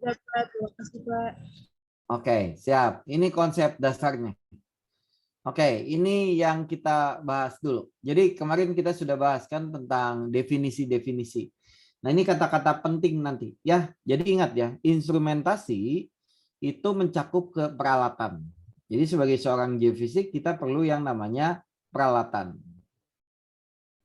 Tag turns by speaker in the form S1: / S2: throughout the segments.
S1: Ya, Pak. Terima kasih, Pak.
S2: Oke, siap. Ini konsep dasarnya. Oke, ini yang kita bahas dulu. Jadi kemarin kita sudah bahas kan tentang definisi-definisi. Nah, ini kata-kata penting nanti ya. Jadi ingat ya, instrumentasi itu mencakup ke peralatan. Jadi sebagai seorang geofisik kita perlu yang namanya peralatan.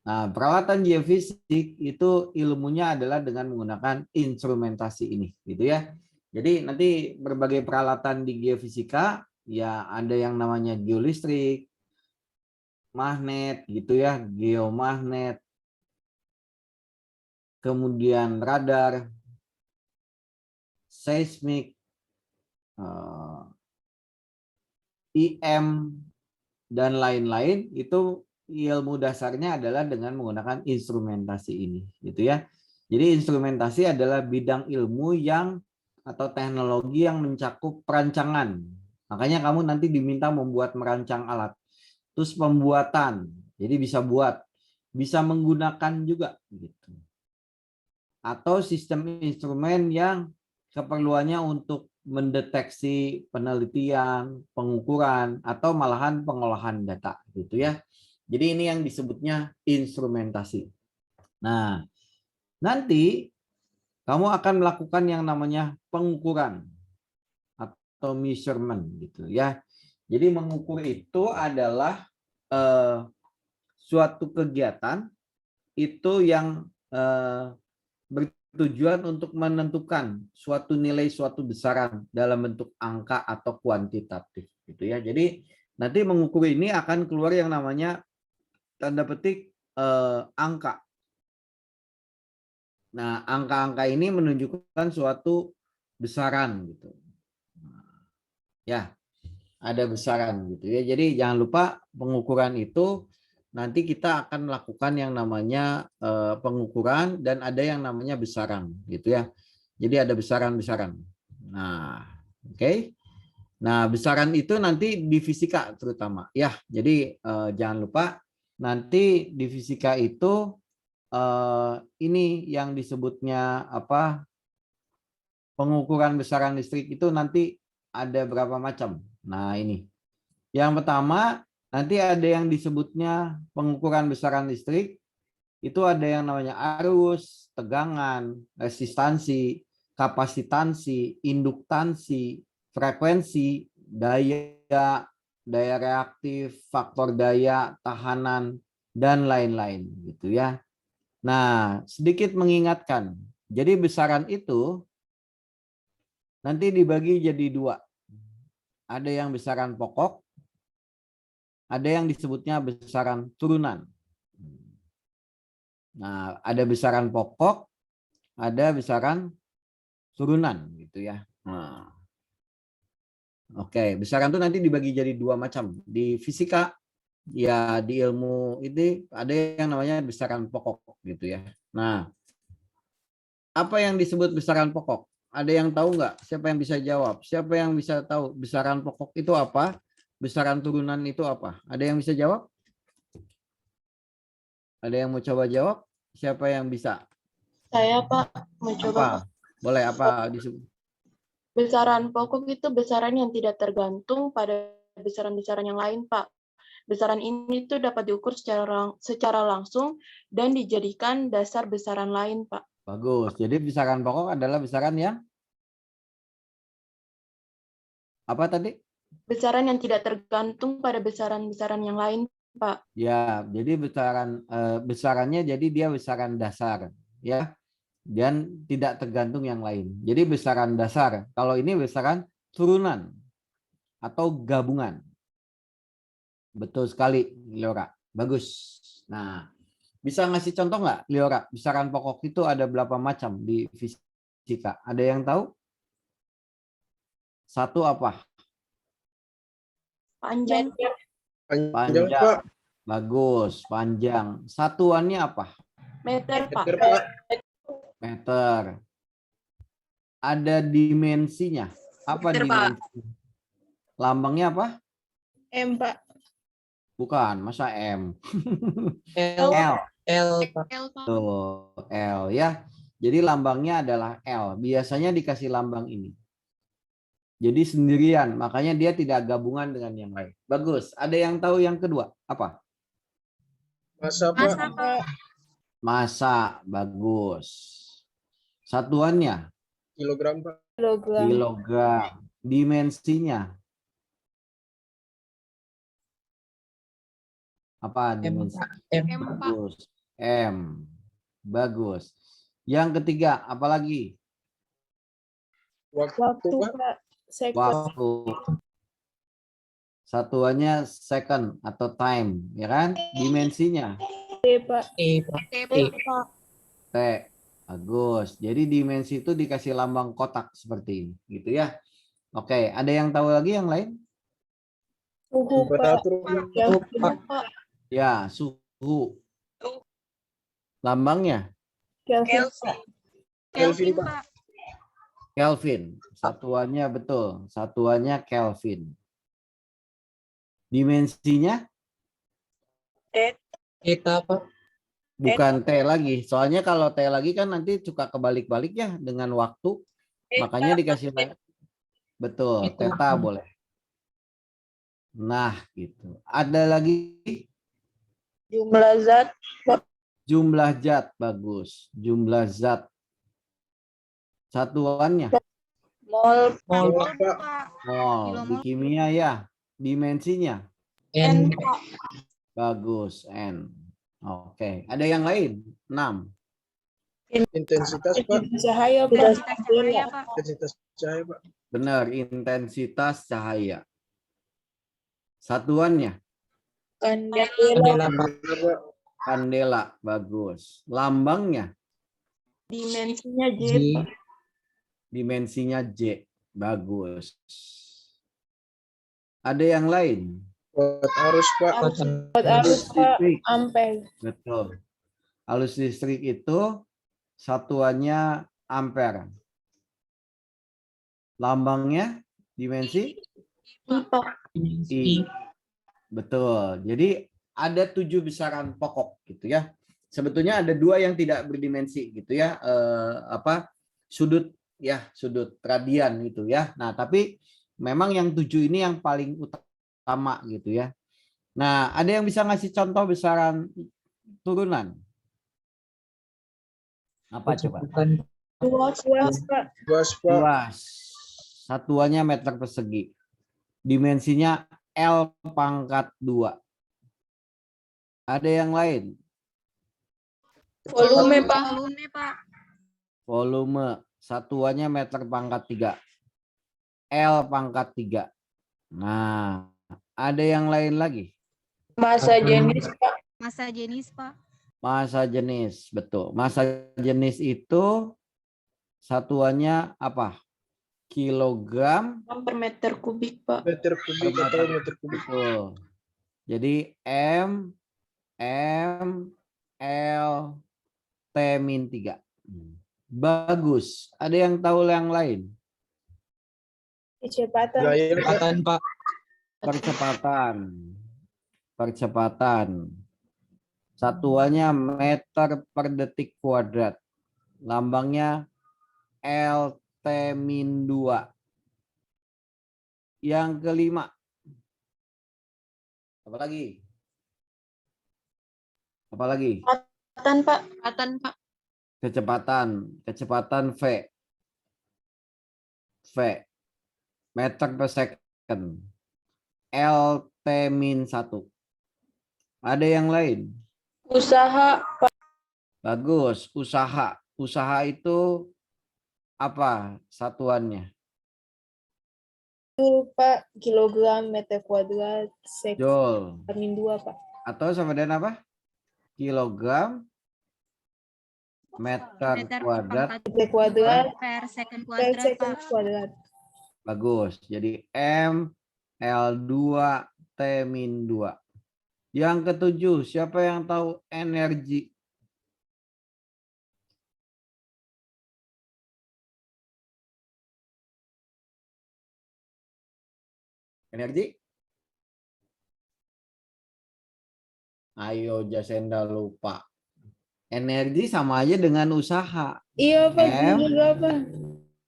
S2: Nah, peralatan geofisik itu ilmunya adalah dengan menggunakan instrumentasi ini, gitu ya. Jadi nanti berbagai peralatan di geofisika ya ada yang namanya geolistrik, magnet gitu ya, geomagnet, kemudian radar, seismik, IM dan lain-lain itu ilmu dasarnya adalah dengan menggunakan instrumentasi ini, gitu ya. Jadi instrumentasi adalah bidang ilmu yang atau teknologi yang mencakup perancangan. Makanya kamu nanti diminta membuat merancang alat. Terus pembuatan. Jadi bisa menggunakan juga gitu. Atau sistem instrumen yang keperluannya untuk mendeteksi penelitian, pengukuran, atau malahan pengolahan data gitu ya. Jadi ini yang disebutnya instrumentasi. Nah, nanti kamu akan melakukan yang namanya pengukuran atau measurement gitu ya. Jadi mengukur itu adalah suatu kegiatan itu yang bertujuan untuk menentukan suatu nilai, suatu besaran dalam bentuk angka atau kuantitatif gitu ya. Jadi nanti mengukur ini akan keluar yang namanya tanda petik angka. Nah, angka-angka ini menunjukkan suatu besaran gitu. Ya, ada besaran gitu ya. Jadi jangan lupa pengukuran itu nanti kita akan melakukan yang namanya pengukuran dan ada yang namanya besaran gitu ya. Jadi ada besaran-besaran. Nah, oke. Nah, besaran itu nanti di fisika terutama ya. Jadi jangan lupa nanti di fisika itu ini yang disebutnya apa? Pengukuran besaran listrik itu nanti ada berapa macam. Nah, ini. Yang pertama, nanti ada yang disebutnya pengukuran besaran listrik. Itu ada yang namanya arus, tegangan, resistansi, kapasitansi, induktansi, frekuensi, daya, daya reaktif, faktor daya, tahanan, dan lain-lain gitu ya. Nah, sedikit mengingatkan. Jadi besaran itu nanti dibagi jadi dua. Ada yang besaran pokok, ada yang disebutnya besaran turunan. Nah, ada besaran pokok, ada besaran turunan gitu ya. Nah, oke, besaran itu nanti dibagi jadi dua macam. Di fisika ya di ilmu ini ada yang namanya besaran pokok gitu ya. Nah, apa yang disebut besaran pokok? Ada yang tahu nggak? Siapa yang bisa jawab? Siapa yang bisa tahu besaran pokok itu apa? Besaran turunan itu apa? Ada yang bisa jawab? Ada yang mau coba jawab? Siapa yang bisa?
S1: Saya, Pak, mencoba,
S2: Apa?
S1: Pak.
S2: Boleh apa disebut?
S1: Besaran pokok itu besaran yang tidak tergantung pada besaran-besaran yang lain, Pak. Besaran ini tuh dapat diukur secara langsung dan dijadikan dasar besaran lain, Pak.
S2: Bagus. Jadi besaran pokok adalah besaran yang apa tadi?
S1: Besaran yang tidak tergantung pada besaran-besaran yang lain, Pak.
S2: Ya, jadi besarannya jadi dia besaran dasar ya. Dan tidak tergantung yang lain. Jadi besaran dasar. Kalau ini besaran turunan atau gabungan. Betul sekali, Liora. Bagus. Nah, bisa ngasih contoh nggak, Liora? Besaran pokok itu ada berapa macam di fisika? Ada yang tahu? Satu apa?
S1: Panjang,
S3: Panjang,
S2: Panjang.
S3: Pak.
S2: Bagus, panjang. Satuannya apa?
S1: meter, Pak.
S3: Meter, Pak.
S2: Meter. Ada dimensinya. Apa
S1: Meter, Pak.
S2: dimensi? Lambangnya apa?
S1: M, Pak.
S2: Bukan, masa M?
S3: L,
S2: L.
S3: L, Pak.
S1: L, Pak.
S2: Tuh, L ya. Jadi lambangnya adalah L. Biasanya dikasih lambang ini. Jadi sendirian, makanya dia tidak gabungan dengan yang lain. Bagus. Ada yang tahu yang kedua? Apa?
S3: Masa, Pak.
S4: Masa, Pak.
S2: Massa. Bagus. Satuannya?
S3: Kilogram, Pak.
S2: Kilogram. Dimensinya? Apa dimensi?
S4: M, Pak.
S2: Bagus. M. Bagus. Yang ketiga, apa lagi?
S3: Waktu, Pak.
S2: Waktu. Satuannya second atau time, ya kan? Dimensinya?
S4: T, Pak.
S2: T. Bagus. Jadi dimensi itu dikasih lambang kotak seperti ini, gitu ya. Oke, ada yang tahu lagi yang lain?
S4: Suhu, Pak.
S2: Ya, suhu. Lambangnya?
S4: Kelvin,
S3: Pak.
S2: Kelvin. Satuannya betul. Satuannya Kelvin. Dimensinya?
S3: Eta, Pak.
S2: Bukan T lagi. Soalnya kalau T lagi kan nanti suka kebalik-balik ya dengan waktu. Makanya dikasih betul. Theta boleh. Nah, gitu. Ada lagi?
S4: jumlah zat,
S2: Jumlah zat. Bagus. Jumlah zat. Satuannya?
S4: mol,
S3: Pak.
S2: Mol. Di kimia ya. Dimensinya?
S4: N,
S2: Bagus. N. Oke. Ada yang lain? 6.
S3: Intensitas, Pak.
S4: cahaya,
S5: Intensitas cahaya, Pak.
S3: Intensitas cahaya, Pak.
S2: Benar. Intensitas cahaya. Satuannya?
S4: kandela,
S3: Pak.
S2: Kandela. Bagus. Lambangnya?
S1: Dimensinya J, Pak.
S2: Dimensinya J. Bagus. Ada yang lain?
S3: Kuat arus, Pak.
S4: arus, Pak,
S2: Listrik.
S4: ampere,
S2: Betul. Arus listrik itu satuannya ampere. Lambangnya dimensi
S1: I, Pak.
S2: I. Betul. Jadi ada 7 besaran pokok gitu ya. Sebetulnya ada 2 yang tidak berdimensi gitu ya. Sudut ya, sudut radian gitu ya. Nah, tapi memang yang 7 ini yang paling utama gitu ya. Nah, ada yang bisa ngasih contoh besaran turunan? Apa coba?
S4: luas, Pak,
S3: Luas, Pak.
S2: Luas. Satuannya meter persegi. Dimensinya L pangkat 2. Ada yang lain?
S4: volume, Pak,
S5: Volume, Pak.
S2: Volume. Satuannya meter pangkat 3. L pangkat 3. Nah, ada yang lain lagi?
S4: massa jenis, Pak,
S5: Massa jenis, Pak.
S2: Massa jenis. Betul. Massa jenis itu satuannya apa? Kilogram
S1: Per meter kubik, Pak.
S3: Meter kubik atau meter kubik.
S2: Betul. Jadi M, L, T-3. Bagus. Ada yang tahu yang lain?
S4: kecepatan,
S3: Kecepatan, Pak.
S2: Percepatan. Satuannya meter per detik kuadrat. Lambangnya LT-2. Yang kelima. Apa lagi?
S1: Kecepatan, Pak.
S2: Kecepatan V. Meter per second. LT-1. Ada yang lain?
S4: usaha, Pak,
S2: Bagus. Usaha. Usaha itu apa satuannya?
S4: Pak, kilogram, meter kuadrat, sek,
S2: Joule.
S4: min 2, Pak,
S2: Atau sama dengan apa? Kilogram meter kuadrat.
S4: meter kuadrat,
S5: Per second
S4: per
S5: kuadrat,
S4: second
S5: Pak.
S4: kuadrat,
S2: Bagus. Jadi M L2 T-2. Yang ketujuh, siapa yang tahu energi? Energi? Ayo Jasenda lupa. Energi sama aja dengan usaha.
S4: Iya Pak,
S2: M
S4: juga Pak.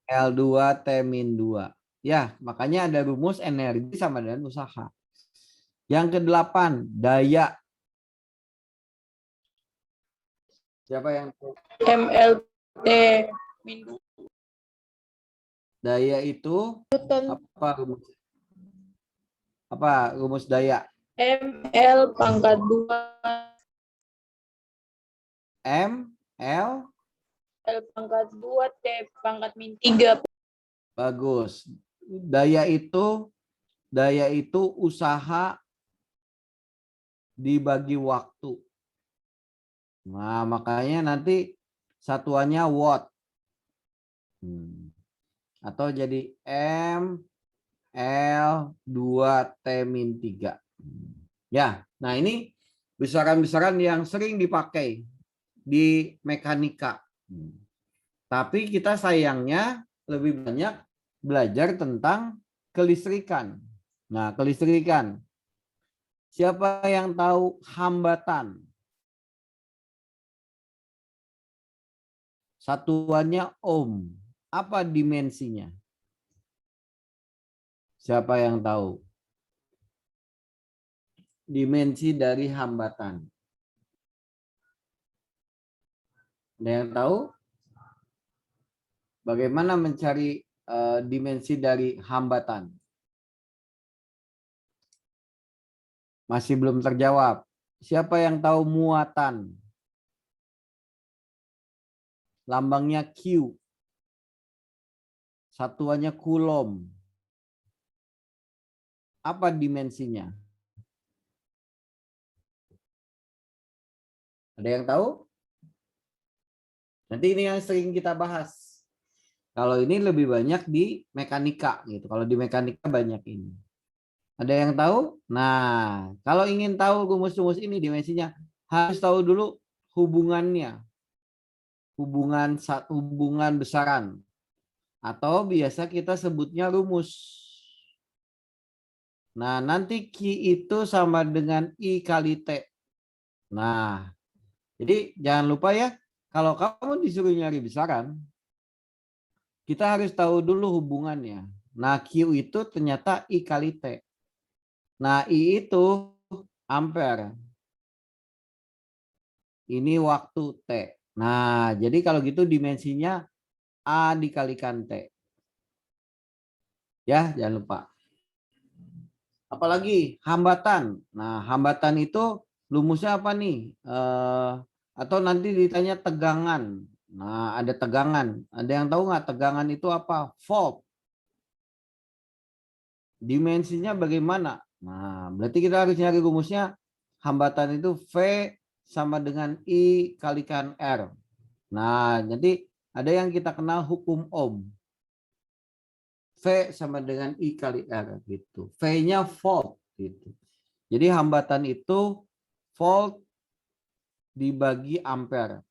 S2: L2 T min 2. Ya, makanya ada rumus energi sama dengan usaha. Yang ke-8, daya. Siapa yang tahu?
S4: MLT min
S2: Daya itu
S4: Newton.
S2: apa rumus? Apa rumus daya?
S4: ML pangkat 2
S2: M L
S4: L pangkat 2 T pangkat min 3.
S2: bagus. Daya itu usaha dibagi waktu. Nah, makanya nanti satuannya watt. Atau jadi M L 2 T min 3. Ya, nah ini besaran-besaran yang sering dipakai di mekanika. Tapi kita sayangnya lebih banyak belajar tentang kelistrikan. Nah, kelistrikan. Siapa yang tahu hambatan? Satuannya ohm. Apa dimensinya? Siapa yang tahu? Dimensi dari hambatan. Ada yang tahu? Bagaimana mencari dimensi dari hambatan? Masih belum terjawab. Siapa yang tahu muatan? Lambangnya Q. Satuannya kulom. Apa dimensinya? Ada yang tahu? Nanti ini yang sering kita bahas. Kalau ini lebih banyak di mekanika gitu. Kalau di mekanika banyak ini. Ada yang tahu? Nah, kalau ingin tahu rumus-rumus ini dimensinya, harus tahu dulu hubungannya. Hubungan besaran. Atau biasa kita sebutnya rumus. Nah, nanti Q itu sama dengan I kali T. Nah, jadi jangan lupa ya, kalau kamu disuruh nyari besaran, kita harus tahu dulu hubungannya. Nah, Q itu ternyata I kali T. Nah, I itu ampere. Ini waktu T. Nah, jadi kalau gitu dimensinya A dikalikan T. Ya, jangan lupa. Apalagi hambatan. Nah, hambatan itu rumusnya apa nih? Atau nanti ditanya tegangan. Nah, ada tegangan. Ada yang tahu nggak tegangan itu apa? Volt. Dimensinya bagaimana? Nah, berarti kita harus nyari rumusnya. Hambatan itu V sama dengan I kalikan R. Nah, jadi ada yang kita kenal hukum Ohm. V sama dengan I kali R gitu. V-nya volt gitu. Jadi hambatan itu volt dibagi ampere.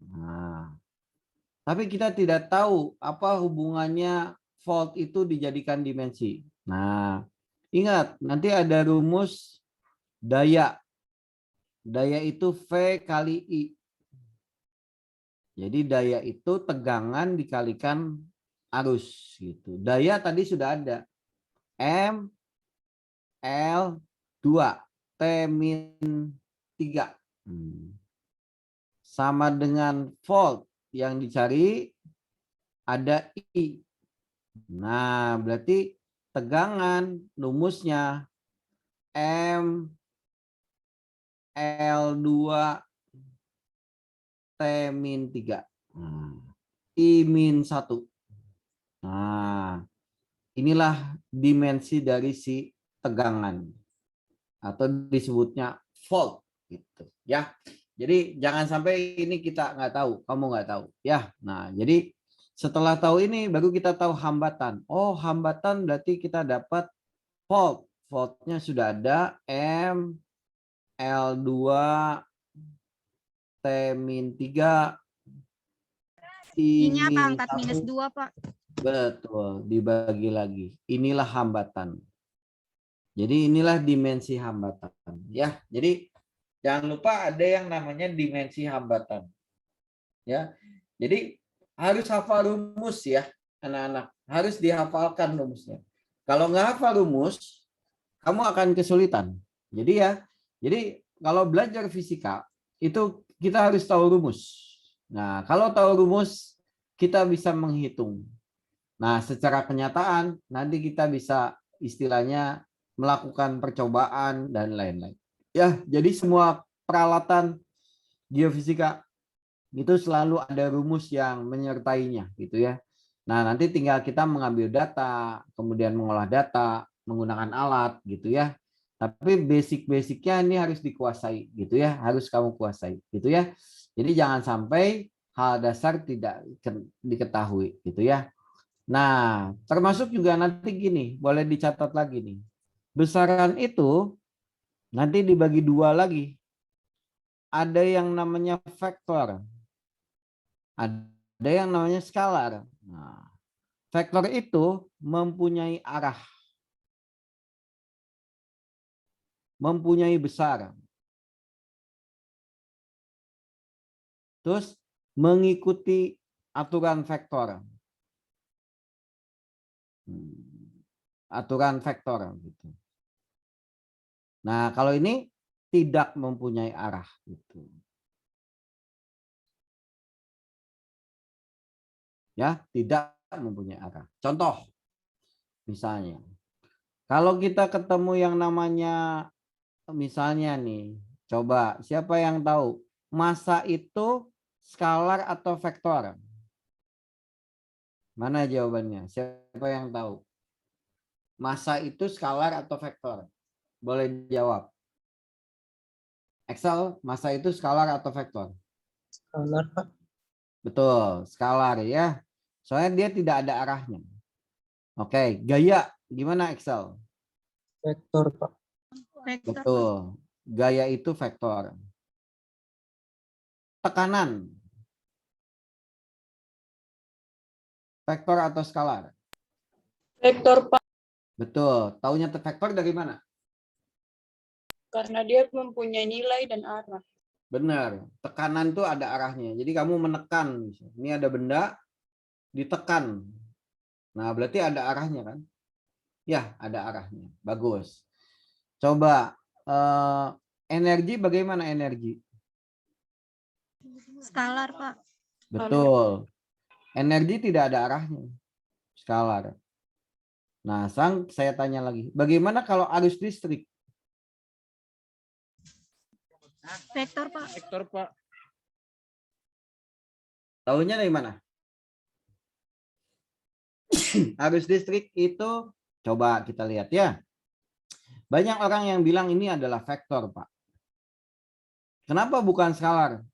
S2: Nah, tapi kita tidak tahu apa hubungannya volt itu dijadikan dimensi. Nah, ingat nanti ada rumus daya. Daya itu V kali I. Jadi daya itu tegangan dikalikan arus gitu. Daya tadi sudah ada. M L 2 T min 3. Sama dengan volt yang dicari ada I. Nah, berarti tegangan rumusnya M L2 T min 3. I min 1. Nah, inilah dimensi dari si tegangan atau disebutnya volt gitu ya. Jadi jangan sampai ini kita nggak tahu, kamu nggak tahu ya. Nah, jadi setelah tahu ini baru kita tahu hambatan. Oh, hambatan berarti kita dapat volt. Voltnya sudah ada M L2 T min 3 I
S5: I-nya
S2: min
S5: pangkat
S2: 1.
S5: minus 2, Pak.
S2: Betul, dibagi lagi. Inilah hambatan. Jadi inilah dimensi hambatan. Ya, jadi jangan lupa ada yang namanya dimensi hambatan. Ya, jadi harus hafal rumus ya, anak-anak. Harus dihafalkan rumusnya. Kalau nggak hafal rumus, kamu akan kesulitan. Jadi kalau belajar fisika itu kita harus tahu rumus. Nah, kalau tahu rumus, kita bisa menghitung. Nah, secara kenyataan nanti kita bisa istilahnya melakukan percobaan dan lain-lain. Ya, jadi semua peralatan geofisika itu selalu ada rumus yang menyertainya gitu ya. Nah, nanti tinggal kita mengambil data, kemudian mengolah data menggunakan alat gitu ya. Tapi basic-basicnya ini harus dikuasai gitu ya, harus kamu kuasai gitu ya. Jadi jangan sampai hal dasar tidak diketahui gitu ya. Nah, termasuk juga nanti gini, boleh dicatat lagi nih. Besaran itu nanti dibagi dua lagi. Ada yang namanya vektor. Ada yang namanya skalar. Nah, vektor itu mempunyai arah. Mempunyai besar. Terus mengikuti aturan vektor. Aturan vektor gitu. Nah, kalau ini tidak mempunyai arah gitu. Ya, tidak mempunyai arah. Contoh misalnya, kalau kita ketemu yang namanya misalnya nih, coba siapa yang tahu massa itu skalar atau vektor? Mana jawabannya? Siapa yang tahu? Massa itu skalar atau vektor? Boleh jawab. Excel, massa itu skalar atau vektor?
S3: Skalar, Pak.
S2: Betul, skalar ya. Soalnya dia tidak ada arahnya. Oke, gaya gimana Excel?
S3: Vektor, Pak.
S5: Vektor, Pak.
S2: Betul, gaya itu vektor. Tekanan, vektor atau skalar?
S4: Vektor, Pak,
S2: Betul, taunya vektor dari mana?
S4: karena dia mempunyai nilai dan arah.
S2: Benar, tekanan tuh ada arahnya. Jadi kamu menekan, ini ada benda ditekan. Nah, berarti ada arahnya kan? Ya, ada arahnya. Bagus. Coba energi bagaimana energi?
S5: Skalar, Pak.
S2: Betul. Energi tidak ada arahnya. Skalar. Nah, saya tanya lagi. Bagaimana kalau arus listrik?
S5: Vektor, Pak.
S3: Vektor, Pak.
S2: Tahunya dari mana? Arus listrik itu, coba kita lihat ya. Banyak orang yang bilang ini adalah vektor, Pak. Kenapa bukan skalar?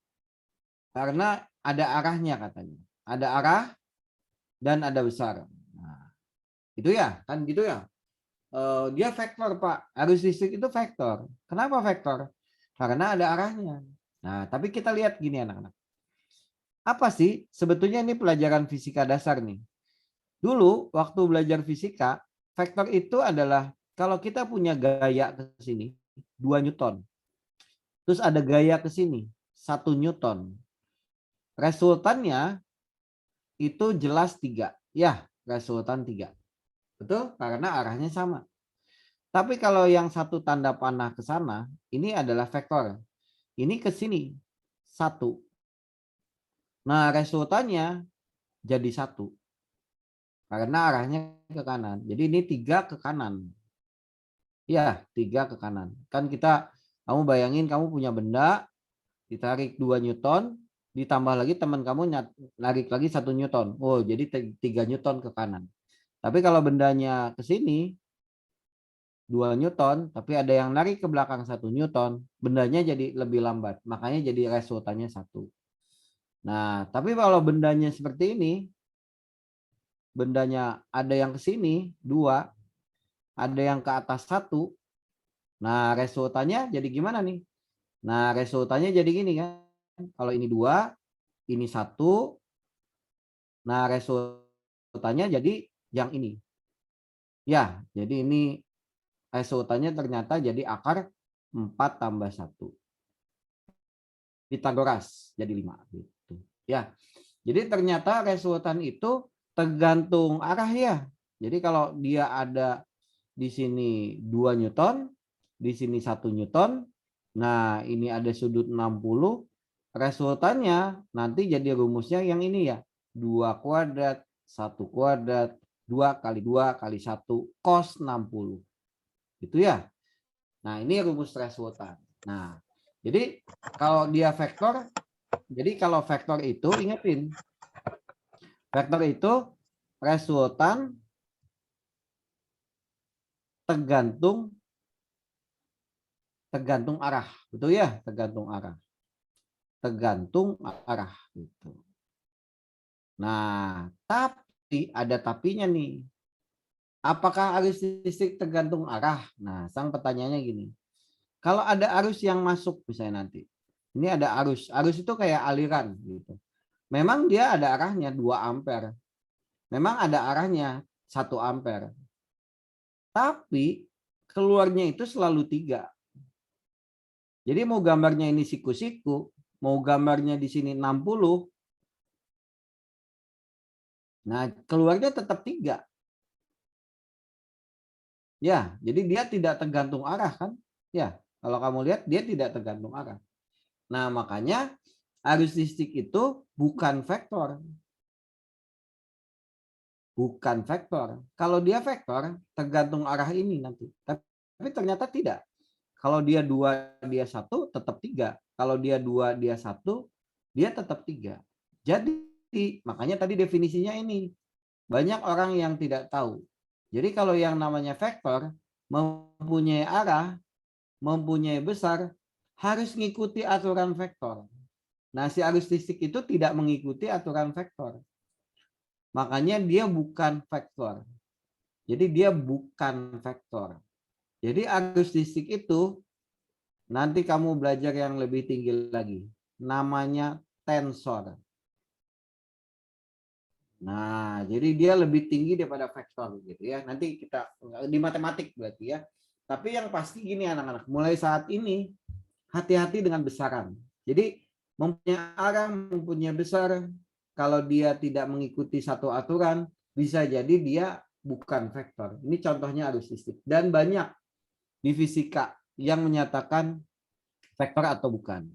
S2: Karena ada arahnya katanya. Ada arah dan ada besar. Nah, itu ya, kan gitu ya. Dia vektor, Pak. Arus listrik itu vektor. Kenapa vektor? Karena ada arahnya. Nah, tapi kita lihat gini anak-anak. Apa sih sebetulnya ini pelajaran fisika dasar nih. Dulu waktu belajar fisika, vektor itu adalah kalau kita punya gaya ke sini 2 Newton. Terus ada gaya ke sini 1 Newton. Resultannya itu jelas 3. Ya, resultan 3. Betul? Karena arahnya sama. Tapi kalau yang satu tanda panah ke sana, ini adalah vektor. Ini ke sini 1. Nah, resultannya jadi 1. Karena arahnya ke kanan. Jadi ini 3 ke kanan. Ya, 3 ke kanan. Kan kamu bayangin kamu punya benda, ditarik 2 Newton, ditambah lagi teman kamu narik lagi 1 Newton. Oh, jadi 3 Newton ke kanan. Tapi kalau bendanya ke sini, 2 Newton, tapi ada yang narik ke belakang 1 Newton, bendanya jadi lebih lambat. Makanya jadi resultannya 1. Nah, tapi kalau bendanya seperti ini, bendanya ada yang ke sini 2, ada yang ke atas 1. Nah, resultannya jadi gimana nih? Nah, resultannya jadi gini kan. Kalau ini 2, ini 1. Nah, resultannya jadi yang ini. Ya, jadi ini resultannya ternyata jadi akar 4 tambah 1. Pitagoras jadi 5 gitu. Ya. Jadi ternyata resultan itu tergantung arah ya. Jadi kalau dia ada di sini 2 Newton, di sini 1 Newton, nah ini ada sudut 60, resultannya nanti jadi rumusnya yang ini ya, 2 kuadrat, 1 kuadrat, 2 kali 2 kali 1, cos 60. Gitu ya. Nah ini rumus resultan. Nah jadi kalau dia vektor, jadi kalau vektor itu ingetin, vektor itu resultan tergantung arah, betul ya? Tergantung arah gitu. Nah, tapi ada tapinya nih. Apakah arus listrik tergantung arah? Nah, sang pertanyaannya gini. Kalau ada arus yang masuk misalnya nanti, ini ada arus itu kayak aliran gitu. Memang dia ada arahnya 2 ampere. Memang ada arahnya 1 ampere. Tapi keluarnya itu selalu 3. Jadi mau gambarnya ini siku-siku, mau gambarnya di sini 60, nah keluarnya tetap 3. Ya, jadi dia tidak tergantung arah kan? Ya, kalau kamu lihat dia tidak tergantung arah. Nah, makanya arus listrik itu bukan vektor. Bukan vektor. Kalau dia vektor, tergantung arah ini nanti. Tapi ternyata tidak. Kalau dia 2, dia 1, tetap 3. Kalau dia 2, dia 1, dia tetap 3. Jadi, makanya tadi definisinya ini. Banyak orang yang tidak tahu. Jadi kalau yang namanya vektor, mempunyai arah, mempunyai besar, harus mengikuti aturan vektor. Nah, si arus listrik itu tidak mengikuti aturan vektor. Makanya dia bukan vektor. Jadi dia bukan vektor. Jadi arus listrik itu nanti kamu belajar yang lebih tinggi lagi. Namanya tensor. Nah, jadi dia lebih tinggi daripada vektor gitu ya. Nanti kita di matematik berarti ya. Tapi yang pasti gini anak-anak, mulai saat ini hati-hati dengan besaran. Jadi mempunyai arah, mempunyai besar, kalau dia tidak mengikuti satu aturan, bisa jadi dia bukan vektor. Ini contohnya arus listrik. Dan banyak di fisika yang menyatakan vektor atau bukan.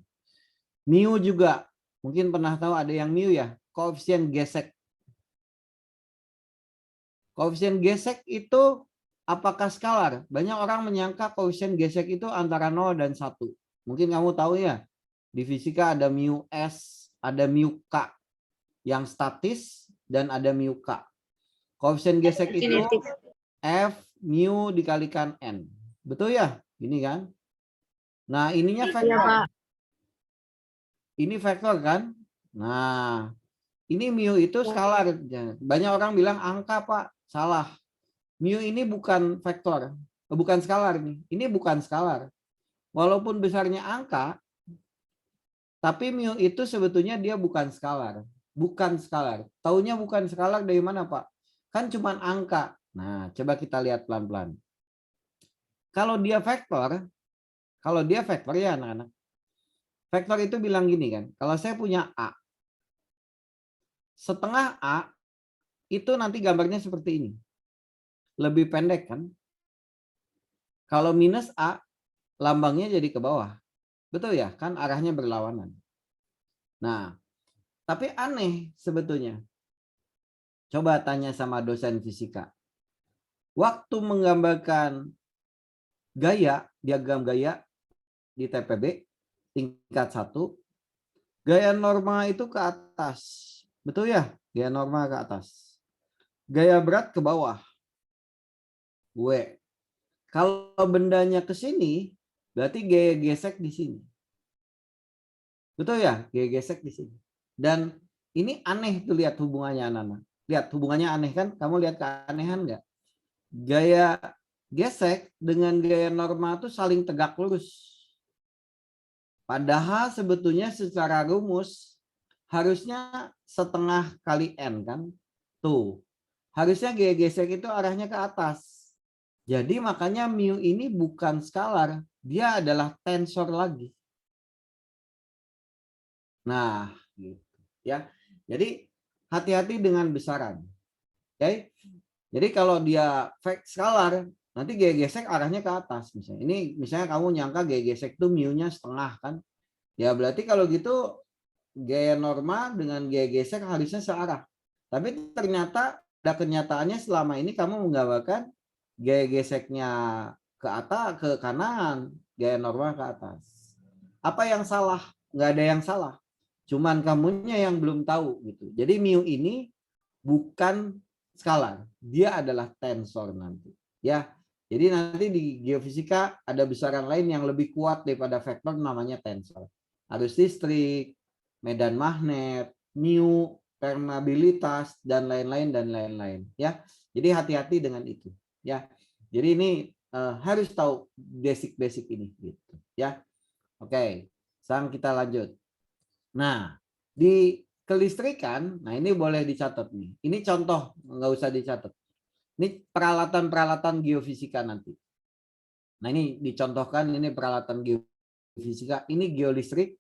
S2: Mu juga, mungkin pernah tahu ada yang mu ya, koefisien gesek. Koefisien gesek itu apakah skalar? Banyak orang menyangka koefisien gesek itu antara 0 dan 1. Mungkin kamu tahu ya, di fisika ada mu S, ada mu K yang statis, dan ada mu K. Koefisien gesek itu F mu dikalikan N. Betul ya? Ini kan? Nah, ininya vektor. Ini vektor kan? Nah, ini mu itu skalar. Banyak orang bilang angka, Pak. Salah. Mu ini bukan vektor. Bukan skalar nih. Ini bukan skalar. Walaupun besarnya angka, tapi mu itu sebetulnya dia bukan skalar. Bukan skalar. Taunya bukan skalar dari mana, Pak? Kan cuma angka. Nah, coba kita lihat pelan-pelan. Kalau dia vektor ya anak-anak. Vektor itu bilang gini kan, kalau saya punya A, setengah A itu nanti gambarnya seperti ini. Lebih pendek kan? Kalau minus A, lambangnya jadi ke bawah. Betul ya? Kan arahnya berlawanan. Nah, tapi aneh sebetulnya. Coba tanya sama dosen fisika. Waktu menggambarkan gaya, diagram gaya di TPB, tingkat 1, gaya norma itu ke atas. Betul ya? Gaya norma ke atas. Gaya berat ke bawah. W. Kalau bendanya ke sini, berarti gaya gesek di sini. Betul ya? Gaya gesek di sini. Dan ini aneh tuh, lihat hubungannya anak-anak. Lihat hubungannya aneh kan? Kamu lihat keanehan nggak? Gaya gesek dengan gaya norma itu saling tegak lurus. Padahal sebetulnya secara rumus harusnya setengah kali N kan? Tuh. Harusnya gaya gesek itu arahnya ke atas. Jadi makanya mu ini bukan skalar. Dia adalah tensor lagi. Nah, gitu ya. Jadi hati-hati dengan besaran. Oke. Jadi kalau dia skalar, nanti gaya gesek arahnya ke atas misalnya. Ini misalnya kamu nyangka gaya gesek itu mu-nya setengah kan. Ya berarti kalau gitu gaya norma dengan gaya gesek harusnya searah. Tapi ternyata ada kenyataannya selama ini kamu menggambarkan gaya geseknya ke atas, ke kanan, gaya norma ke atas. Apa yang salah? Nggak ada yang salah. Cuman kamunya yang belum tahu gitu. Jadi mu ini bukan skalar, dia adalah tensor nanti. Ya, jadi nanti di geofisika ada besaran lain yang lebih kuat daripada vektor namanya tensor. Arus listrik, medan magnet, mu, permeabilitas dan lain-lain. Ya, jadi hati-hati dengan itu. Ya, jadi ini harus tahu basic ini gitu. Ya, oke. Sekarang kita lanjut. Nah, di kelistrikan, nah ini boleh dicatat nih. Ini contoh, nggak usah dicatat. Ini peralatan-peralatan geofisika nanti. Nah ini dicontohkan, ini peralatan geofisika. Ini geolistrik,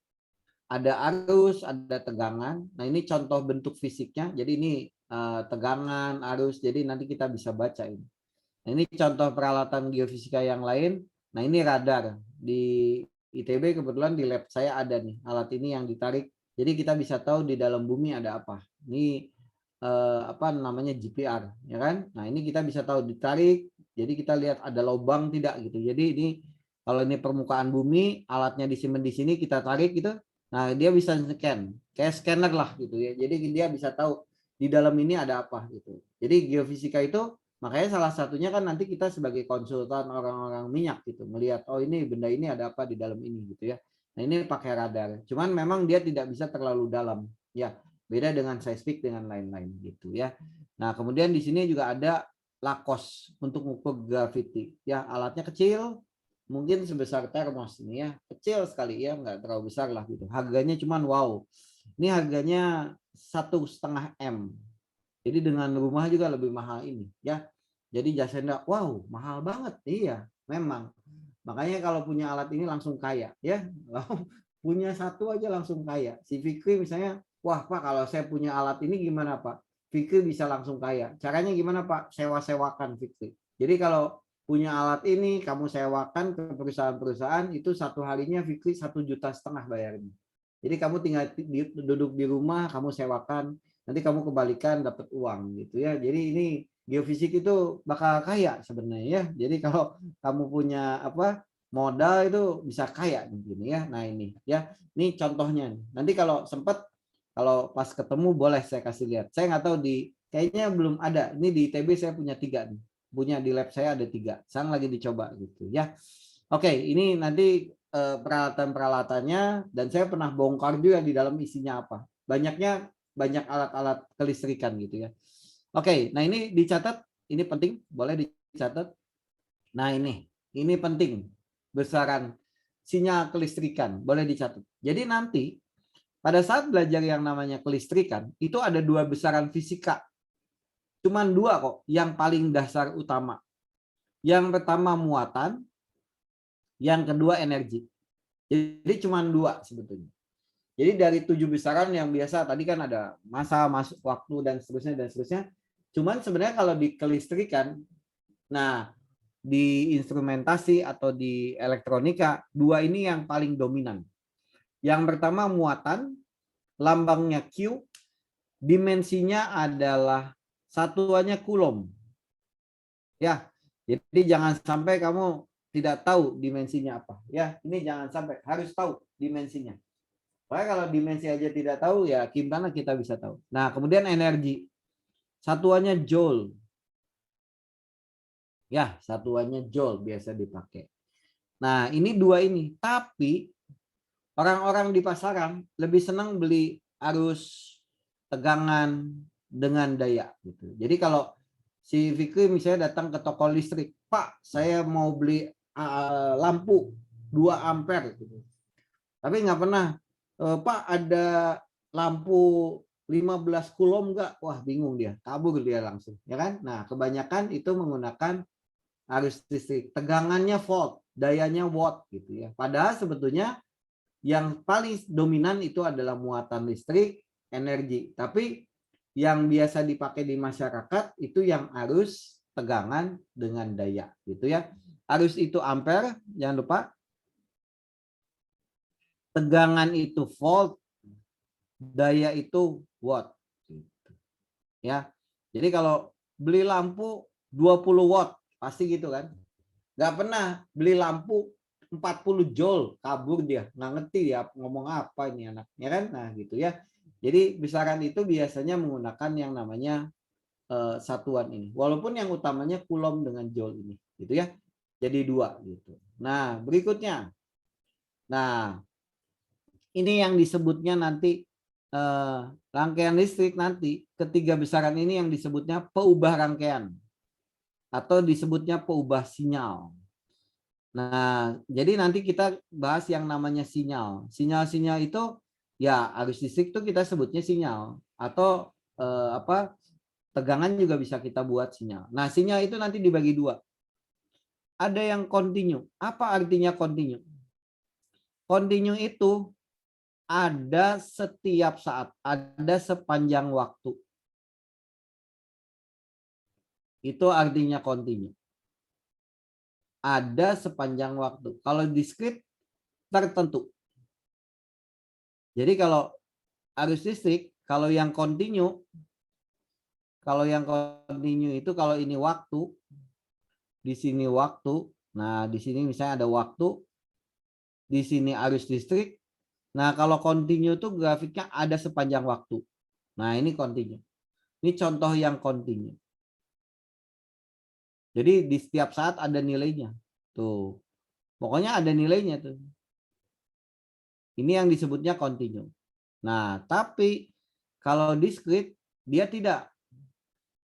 S2: ada arus, ada tegangan. Nah ini contoh bentuk fisiknya. Jadi ini tegangan, arus. Jadi nanti kita bisa baca ini. Nah ini contoh peralatan geofisika yang lain. Nah ini radar. Di ITB kebetulan di lab saya ada nih alat ini yang ditarik. Jadi kita bisa tahu di dalam bumi ada apa. Ini apa namanya GPR, ya kan? Nah ini kita bisa tahu ditarik. Jadi kita lihat ada lubang tidak gitu. Jadi ini kalau ini permukaan bumi, alatnya disimpan di sini, kita tarik gitu. Nah dia bisa scan, kayak scanner lah gitu ya. Jadi dia bisa tahu di dalam ini ada apa gitu. Jadi geofisika itu makanya salah satunya kan nanti kita sebagai konsultan orang-orang minyak gitu, melihat oh ini benda ini ada apa di dalam ini gitu ya. Nah ini pakai radar. Cuman memang dia tidak bisa terlalu dalam. Ya, beda dengan seismik dengan lain-lain gitu ya. Nah, kemudian di sini juga ada lakos untuk mengukur gravity. Ya, alatnya kecil, mungkin sebesar termos ini ya. Kecil sekali ya, nggak terlalu besar lah gitu. Harganya cuman wow. Ini harganya 1,5 M. Jadi dengan rumah juga lebih mahal ini ya. Jadi jasanya wow, mahal banget. Iya, memang. Makanya kalau punya alat ini langsung kaya ya. Punya satu aja langsung kaya. Si Fikri misalnya, wah Pak kalau saya punya alat ini gimana Pak? Fikri bisa langsung kaya. Caranya gimana Pak? Sewa-sewakan Fikri. Jadi kalau punya alat ini kamu sewakan ke perusahaan-perusahaan itu satu harinya Fikri 1,5 juta bayarnya. Jadi kamu tinggal duduk di rumah, kamu sewakan, nanti kamu kembalikan dapat uang gitu ya. Jadi ini geofisik itu bakal kaya sebenarnya ya. Jadi kalau kamu punya apa modal itu bisa kaya begini ya. Nah ini ya, ini contohnya. Nanti kalau sempat kalau pas ketemu boleh saya kasih lihat. Saya nggak tahu di kayaknya belum ada. Ini di ITB saya punya 3 nih. Punya di lab saya ada 3. Sekarang lagi dicoba gitu ya. Oke, ini nanti peralatan-peralatannya dan saya pernah bongkar juga di dalam isinya apa. Banyak alat-alat kelistrikan gitu ya. Oke, nah ini dicatat, ini penting, boleh dicatat. Nah ini penting, besaran sinyal kelistrikan, boleh dicatat. Jadi nanti pada saat belajar yang namanya kelistrikan, itu ada 2 besaran fisika. Cuman 2 kok, yang paling dasar utama. Yang pertama muatan, yang kedua energi. Jadi cuma 2 sebetulnya. Jadi dari 7 besaran yang biasa tadi kan ada massa, waktu dan seterusnya. Cuman sebenarnya kalau di kelistrikan, nah di instrumentasi atau di elektronika 2 ini yang paling dominan. Yang pertama muatan, lambangnya Q, dimensinya adalah satuannya kulom. Ya, jadi jangan sampai kamu tidak tahu dimensinya apa. Ya, ini jangan sampai, harus tahu dimensinya. Makanya kalau dimensi aja tidak tahu, ya gimana kita bisa tahu. Nah, kemudian energi. Satuannya joule. Ya, satuannya joule biasa dipakai. Nah, ini 2 ini. Tapi orang-orang di pasaran lebih senang beli arus, tegangan dengan daya. Gitu. Jadi kalau si Fikri misalnya datang ke toko listrik, Pak, saya mau beli lampu 2 ampere. Gitu. Tapi nggak pernah, Pak ada lampu 15 kulom nggak? Wah bingung dia, kabur dia langsung, ya kan? Nah kebanyakan itu menggunakan arus listrik, tegangannya volt, dayanya watt gitu ya. Padahal sebetulnya yang paling dominan itu adalah muatan listrik, energi. Tapi yang biasa dipakai di masyarakat itu yang arus, tegangan dengan daya, gitu ya. Arus itu ampere, jangan lupa. Tegangan itu volt, daya itu watt. Gitu. Ya. Jadi kalau beli lampu 20 watt, pasti gitu kan. Nggak pernah beli lampu 40 joule, kabur dia, nggak ngerti dia ngomong apa ini anak, ya kan? Nah gitu ya. Jadi besaran itu biasanya menggunakan yang namanya satuan ini. Walaupun yang utamanya coulomb dengan joule ini, gitu ya. Jadi dua gitu. Nah berikutnya, nah ini yang disebutnya nanti rangkaian listrik nanti ketiga besaran ini yang disebutnya peubah rangkaian atau disebutnya peubah sinyal. Nah, jadi nanti kita bahas yang namanya sinyal. Sinyal-sinyal itu ya arus listrik itu kita sebutnya sinyal atau tegangan juga bisa kita buat sinyal. Nah, sinyal itu nanti dibagi dua. Ada yang kontinu. Apa artinya kontinu? Kontinu itu ada setiap saat, ada sepanjang waktu. Itu artinya kontinu. Ada sepanjang waktu. Kalau diskrit tertentu. Jadi kalau arus listrik, kalau yang kontinu itu kalau ini waktu, di sini waktu. Nah, di sini misalnya ada waktu, di sini arus listrik. Nah, kalau kontinu itu grafiknya ada sepanjang waktu. Nah, ini kontinu. Ini contoh yang kontinu. Jadi di setiap saat ada nilainya. Tuh. Pokoknya ada nilainya tuh. Ini yang disebutnya kontinu. Nah, tapi kalau diskrit dia tidak.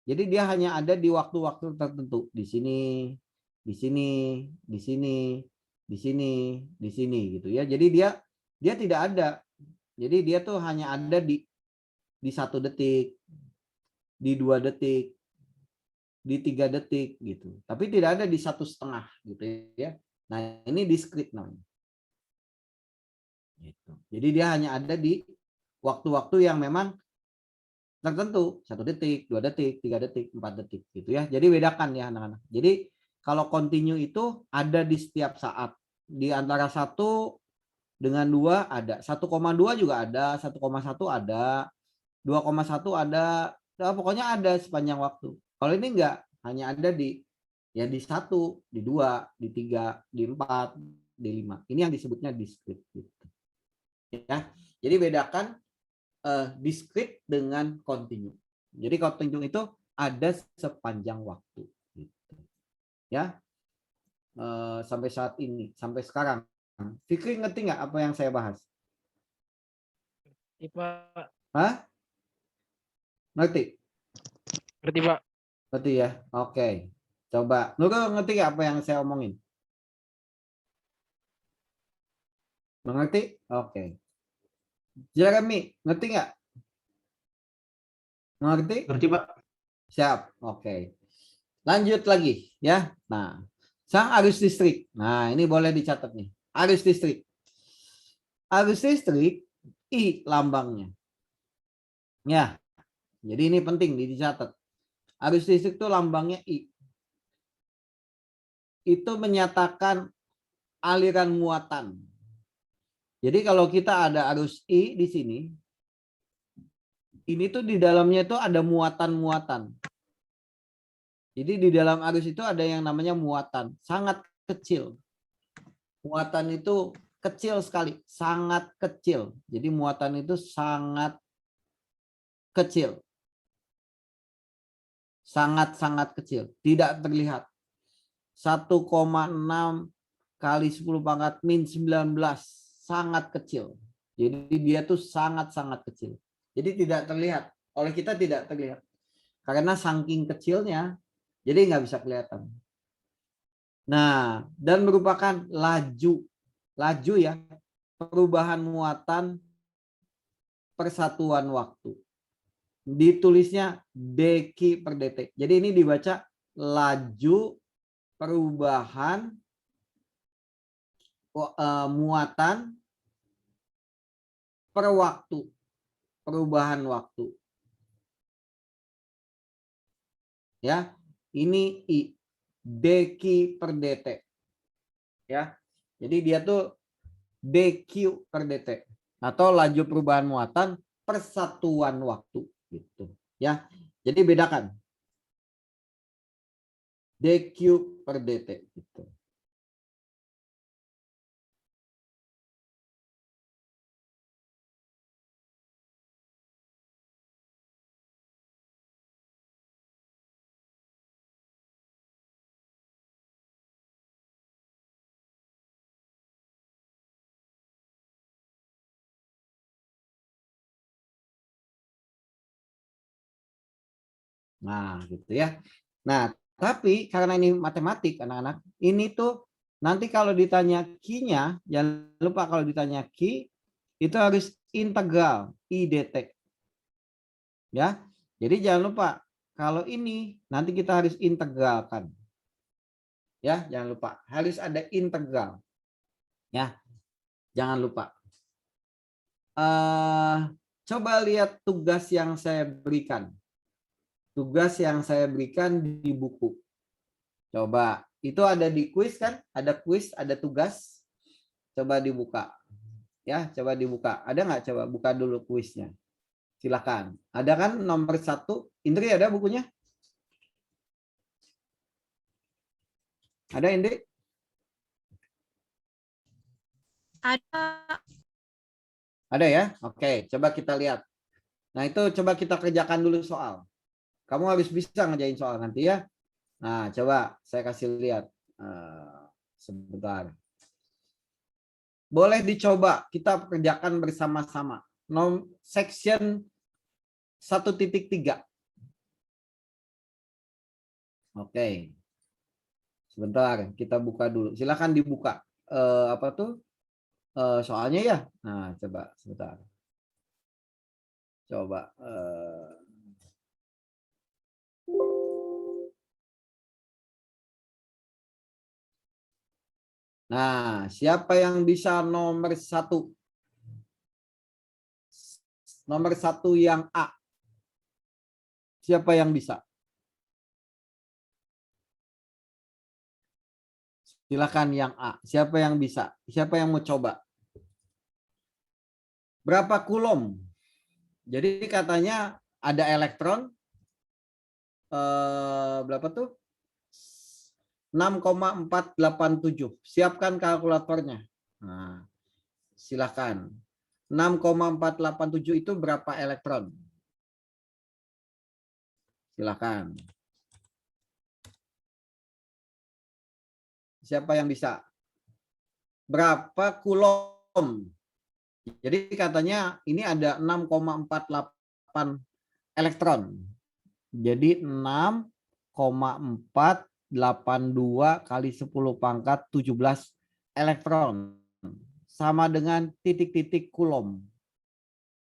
S2: Jadi dia hanya ada di waktu-waktu tertentu. Di sini, di sini, di sini, di sini, di sini gitu ya. Jadi dia tidak ada. Jadi dia tuh hanya ada di 1 detik, di 2 detik, di 3 detik gitu. Tapi tidak ada di 1,5 gitu ya. Nah, ini diskrit namanya. Gitu. Jadi dia hanya ada di waktu-waktu yang memang tertentu, 1 detik, 2 detik, 3 detik, 4 detik gitu ya. Jadi bedakan ya anak-anak. Jadi kalau kontinu itu ada di setiap saat. Di antara 1 dengan 2 ada, 1,2 juga ada, 1,1 ada, 2,1 ada, nah, pokoknya ada sepanjang waktu. Kalau ini enggak, hanya ada di 1, di 2, di 3, di 4, di 5. Ini yang disebutnya diskrit gitu. Ya. Jadi bedakan diskrit dengan kontinu. Jadi kontinu itu ada sepanjang waktu gitu. Ya. Sampai saat ini, sampai sekarang. Fikri ngerti nggak apa yang saya bahas?
S3: Ngerti, Pak.
S2: Hah? Ngerti?
S3: Ngerti, Pak.
S2: Ngerti ya? Oke. Coba. Nurul ngerti nggak apa yang saya omongin? Mengerti? Oke. Jeremy, ngerti nggak? Ngerti?
S6: Ngerti, Pak.
S2: Siap. Oke. Lanjut lagi ya. Nah, sang arus listrik. Nah, ini boleh dicatat nih. Arus listrik. Arus listrik I lambangnya. Ya. Jadi ini penting dicatat. Arus listrik itu lambangnya I. Itu menyatakan aliran muatan. Jadi kalau kita ada arus I di sini, ini tuh di dalamnya itu ada muatan-muatan. Jadi di dalam arus itu ada yang namanya muatan, sangat kecil. Muatan itu kecil sekali, sangat kecil. Jadi muatan itu sangat kecil. Sangat-sangat kecil, tidak terlihat. 1,6 kali 10 pangkat min 19, sangat kecil. Jadi dia tuh sangat-sangat kecil. Jadi tidak terlihat, oleh kita tidak terlihat. Karena saking kecilnya, jadi nggak bisa kelihatan. Nah, dan merupakan laju ya, perubahan muatan persatuan waktu. Ditulisnya dq per dt. Jadi ini dibaca laju perubahan muatan per waktu. perubahan waktu. Ya, ini I, dq per dt. Ya, jadi dia tuh dq per dt atau laju perubahan muatan persatuan waktu gitu. Ya, jadi bedakan dq per dt gitu. Nah, gitu ya. Nah, tapi karena ini matematik anak-anak, ini tuh nanti kalau ditanya Q-nya, jangan lupa kalau ditanya Q itu harus integral I dt. Ya. Jadi jangan lupa kalau ini nanti kita harus integralkan. Ya, jangan lupa harus ada integral. Ya. Jangan lupa. Coba lihat tugas yang saya berikan. Tugas yang saya berikan di buku. Coba, itu ada di kuis kan? Ada kuis, ada tugas. Coba dibuka. Ya, coba dibuka. Ada nggak? Coba buka dulu kuisnya. Silakan. Ada kan nomor 1? Indri ada bukunya? Ada Indri?
S5: Ada.
S2: Ada ya? Oke, coba kita lihat. Nah, itu coba kita kerjakan dulu soal. Kamu harus bisa ngerjain soal nanti ya. Nah, coba saya kasih lihat. Sebentar. Boleh dicoba kita kerjakan bersama-sama. Section 1.3. Oke. Sebentar, kita buka dulu. Silakan dibuka. Apa tuh? Soalnya ya. Nah, coba sebentar. Coba. Nah, siapa yang bisa nomor 1? Nomor 1 yang A. Siapa yang bisa? Silakan yang A. Siapa yang bisa? Siapa yang mau coba? Berapa kulom? Jadi katanya ada elektron. Berapa tuh? 6,487. Siapkan kalkulatornya. Nah, silakan. 6,487 itu berapa elektron? Silakan. Siapa yang bisa? Berapa kulom? Jadi katanya ini ada 6,48 elektron. Jadi 6,482 kali 10 pangkat 17 elektron. Sama dengan titik-titik kulom.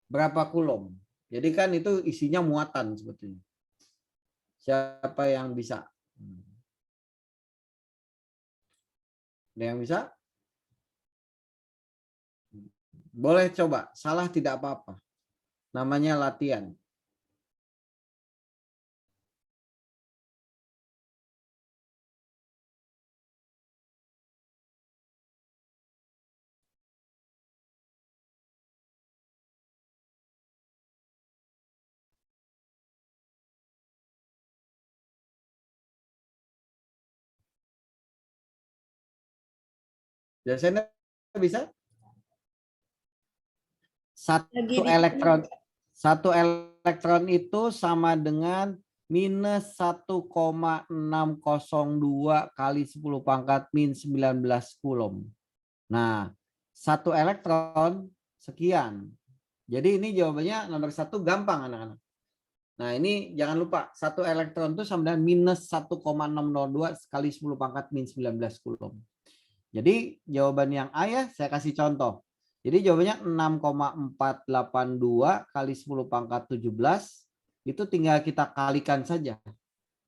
S2: Berapa kulom? Jadi kan itu isinya muatan sebetulnya. Siapa yang bisa? Ada yang bisa? Boleh coba. Salah tidak apa-apa. Namanya latihan. Biasanya bisa? Satu elektron itu sama dengan minus 1,602 kali 10 pangkat min 19 kulom. Nah, satu elektron sekian. Jadi ini jawabannya nomor 1 gampang anak-anak. Nah, ini jangan lupa satu elektron itu sama dengan minus 1,602 kali 10 pangkat min 19 kulom. Jadi jawaban yang A ya, saya kasih contoh. Jadi jawabannya 6,482 kali 10 pangkat 17. Itu tinggal kita kalikan saja.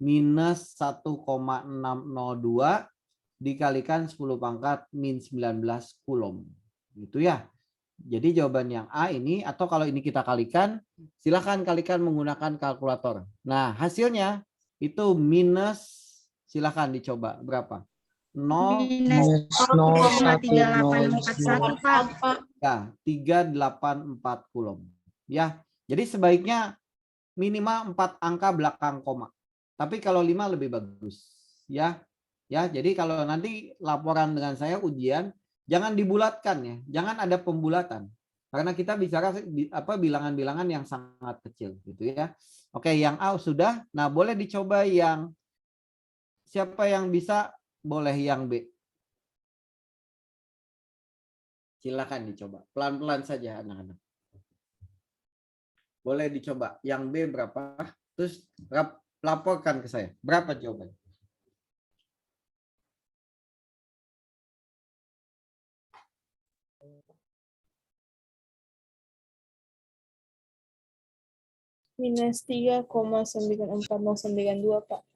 S2: Minus 1,602 dikalikan 10 pangkat min 19 kulom. Gitu ya. Jadi jawaban yang A ini, atau kalau ini kita kalikan, silahkan kalikan menggunakan kalkulator. Nah, hasilnya itu minus, silahkan dicoba berapa? 0,
S5: Minus 0,3841 Pak.
S2: ya, 384 Coulomb. Ya, jadi sebaiknya minimal 4 angka belakang koma. Tapi kalau 5 lebih bagus. Ya, jadi kalau nanti laporan dengan saya ujian, jangan dibulatkan ya, jangan ada pembulatan. Karena kita bicara bilangan-bilangan yang sangat kecil gitu ya. Oke, yang A sudah. Nah, boleh dicoba yang siapa yang bisa, boleh yang B. Silakan dicoba. Pelan-pelan saja anak-anak. Boleh dicoba. Yang B berapa? Terus laporkan ke saya. Berapa jawabannya?
S4: Minus 3,94092 Pak.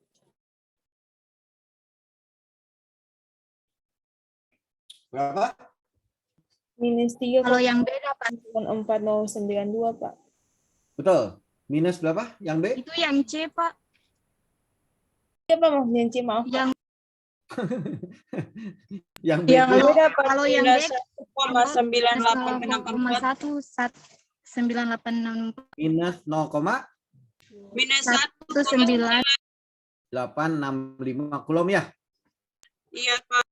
S2: Berapa?
S4: Minus
S5: Kalau yang B dapat
S4: 3,4092 Pak.
S2: Betul. Minus berapa? Yang B?
S5: itu yang C Pak.
S4: Siapa Mas Nenci, maaf Pak.
S5: Yang
S2: Yang B
S4: Yang
S2: itu
S4: B dapat
S5: kalau yang B
S4: 0,9864.
S5: 0,986
S2: minus 0,865
S4: Minus
S5: 19
S2: Coulomb ya.
S4: Iya Pak.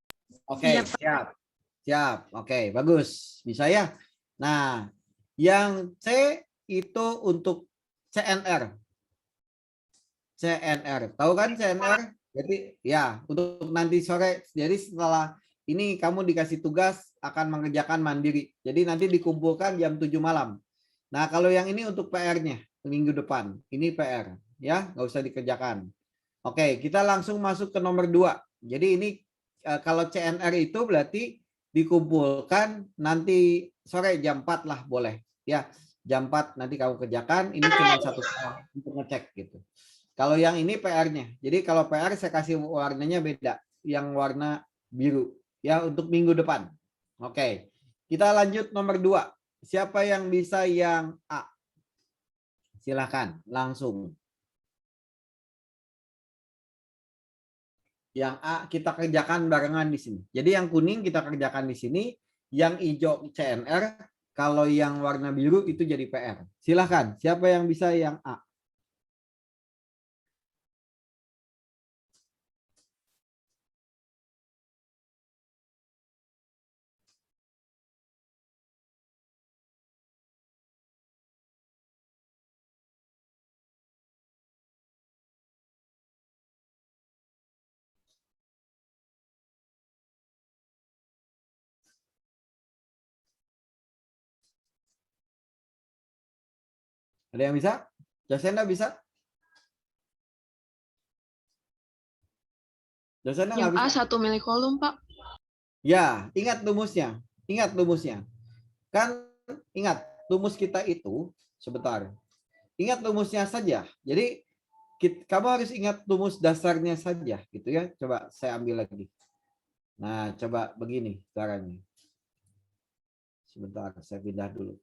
S2: Oke,
S5: Iya, Pak.
S2: siap. Oke, bagus. Bisa ya. Nah, yang C itu untuk CNR. Tahu kan CNR? Jadi ya, untuk nanti sore. Jadi setelah ini kamu dikasih tugas akan mengerjakan mandiri. Jadi nanti dikumpulkan jam 7 malam. Nah, kalau yang ini untuk PR-nya minggu depan. Ini PR ya, nggak usah dikerjakan. Oke, kita langsung masuk ke nomor 2. Jadi ini kalau CNR itu berarti dikumpulkan nanti sore jam 4 lah boleh. Ya, jam 4 nanti kamu kerjakan. Ini cuma satu soal untuk ngecek gitu. Kalau yang ini PR-nya. Jadi kalau PR saya kasih warnanya beda. Yang warna biru. Ya, untuk minggu depan. Oke. Kita lanjut nomor 2. Siapa yang bisa yang A? Silakan, langsung. Yang A kita kerjakan barengan di sini. Jadi yang kuning kita kerjakan di sini. Yang hijau CNR. Kalau yang warna biru itu jadi PR. Silakan, siapa yang bisa yang A? Ada yang bisa? Jasenda bisa? Jasenda
S1: Yang
S2: nggak
S1: A
S2: bisa?
S1: 1 milikolom, Pak.
S2: Ya, ingat rumusnya. Kan ingat, rumus kita itu, sebentar. Ingat rumusnya saja. Jadi, kamu harus ingat rumus dasarnya saja. Gitu ya. Coba saya ambil lagi. Nah, coba begini caranya. Sebentar, saya pindah dulu.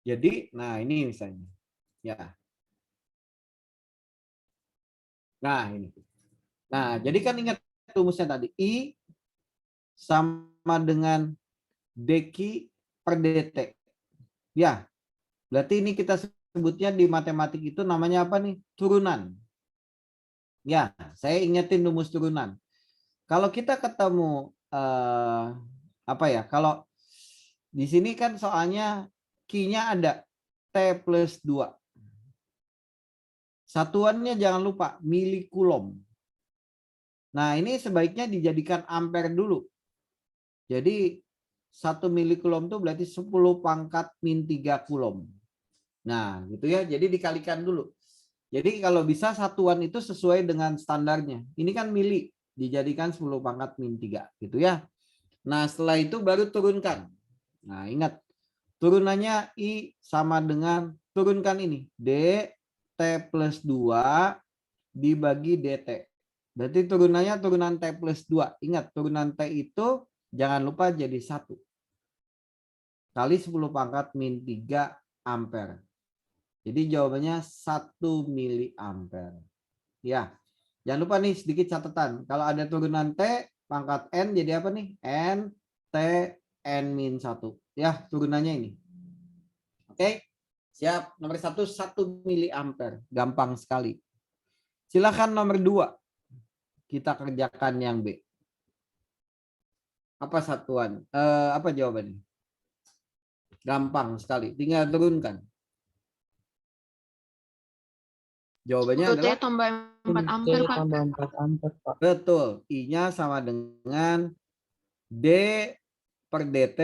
S2: Jadi, nah ini misalnya. Ya. Nah, ini. Nah, jadi kan ingat rumusnya tadi. I sama dengan dq per dt. Ya, berarti ini kita sebutnya di matematik itu namanya apa nih? Turunan. Ya, saya ingetin rumus turunan. Kalau kita ketemu kalau di sini kan soalnya Q-nya ada T plus 2. Satuannya jangan lupa milikulom. Nah, ini sebaiknya dijadikan ampere dulu. Jadi 1 milikulom itu berarti 10 pangkat min 3 kulom. Nah, gitu ya. Jadi dikalikan dulu. Jadi kalau bisa satuan itu sesuai dengan standarnya. Ini kan mili, dijadikan 10 pangkat min 3 gitu ya. Nah, setelah itu baru turunkan. Nah, ingat. Turunannya I sama dengan, turunkan ini. dt plus 2 dibagi dt. Berarti turunannya turunan T plus 2. Ingat, turunan T itu jangan lupa jadi 1. kali 10 pangkat min 3 ampere. Jadi jawabannya 1 miliampere. Ya, jangan lupa nih sedikit catatan. Kalau ada turunan T, pangkat N jadi apa nih? N, T, N min 1. Ya, turunannya ini. Oke, siap. Nomor 1, 1 miliampere. Gampang sekali. Silakan nomor 2. Kita kerjakan yang B. Apa satuan? Apa jawabannya? Gampang sekali. Tinggal turunkan. Jawabannya
S1: 10T
S2: adalah
S1: tambah 4 ampere, Pak.
S3: tambah 4 ampere, Pak.
S2: betul. I-nya sama dengan D per DT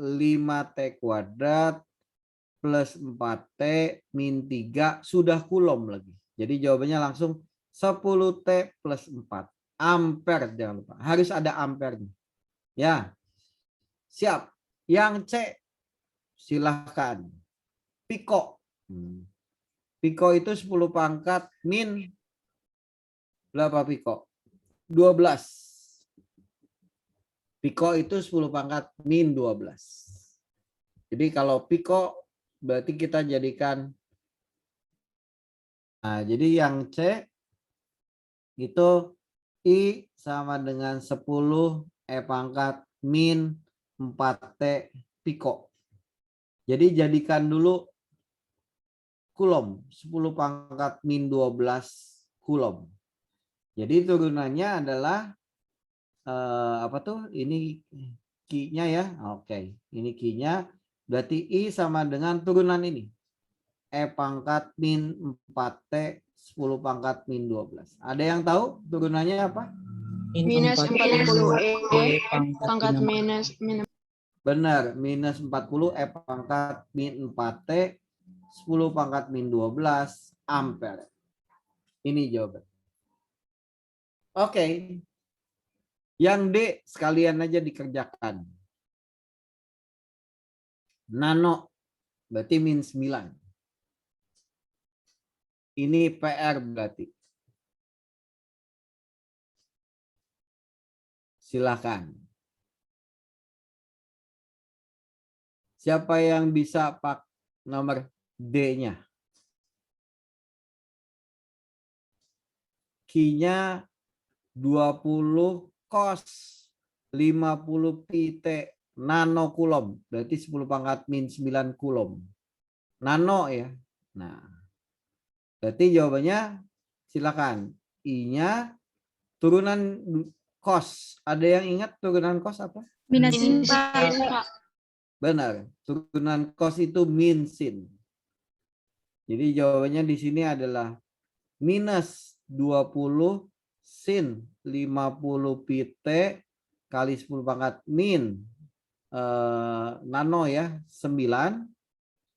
S2: 5T kuadrat plus 4T min 3 sudah kulom lagi. Jadi jawabannya langsung 10T plus 4. Ampere, jangan lupa. Harus ada ampernya. Ya. Siap. Yang C, silahkan. Piko. Piko itu 10 pangkat min berapa piko? 12. Piko itu 10 pangkat min 12. Jadi kalau piko berarti kita jadikan, nah jadi yang C itu I sama dengan 10 E pangkat min 4T piko. Jadi jadikan dulu kulom, 10 pangkat min 12 kulom. Jadi turunannya adalah apa tuh? Ini Q-nya ya. Oke, ini Q-nya. Berarti I sama dengan turunan ini. E pangkat min 4T 10 pangkat min 12. Ada yang tahu turunannya apa?
S1: Minus 40 E pangkat minus.
S2: Benar, minus 40 E pangkat min 4T 10 pangkat min 12 ampere. Ini jawaban. Oke. Yang D sekalian aja dikerjakan. Nano berarti min 9. Ini PR berarti. Silakan. Siapa yang bisa pak nomor D-nya? Q-nya 20 cos 50 pt nano kulom. Berarti 10 pangkat min 9 kulom. Nano ya. Nah, berarti jawabannya silakan. I-nya turunan cos. Ada yang ingat turunan cos apa?
S5: Minus
S1: Sin,
S5: Pak.
S1: Pak.
S2: Benar. Turunan cos itu min sin. Jadi jawabannya di sini adalah minus 20 sin 50 pt kali 10 pangkat min nano ya 9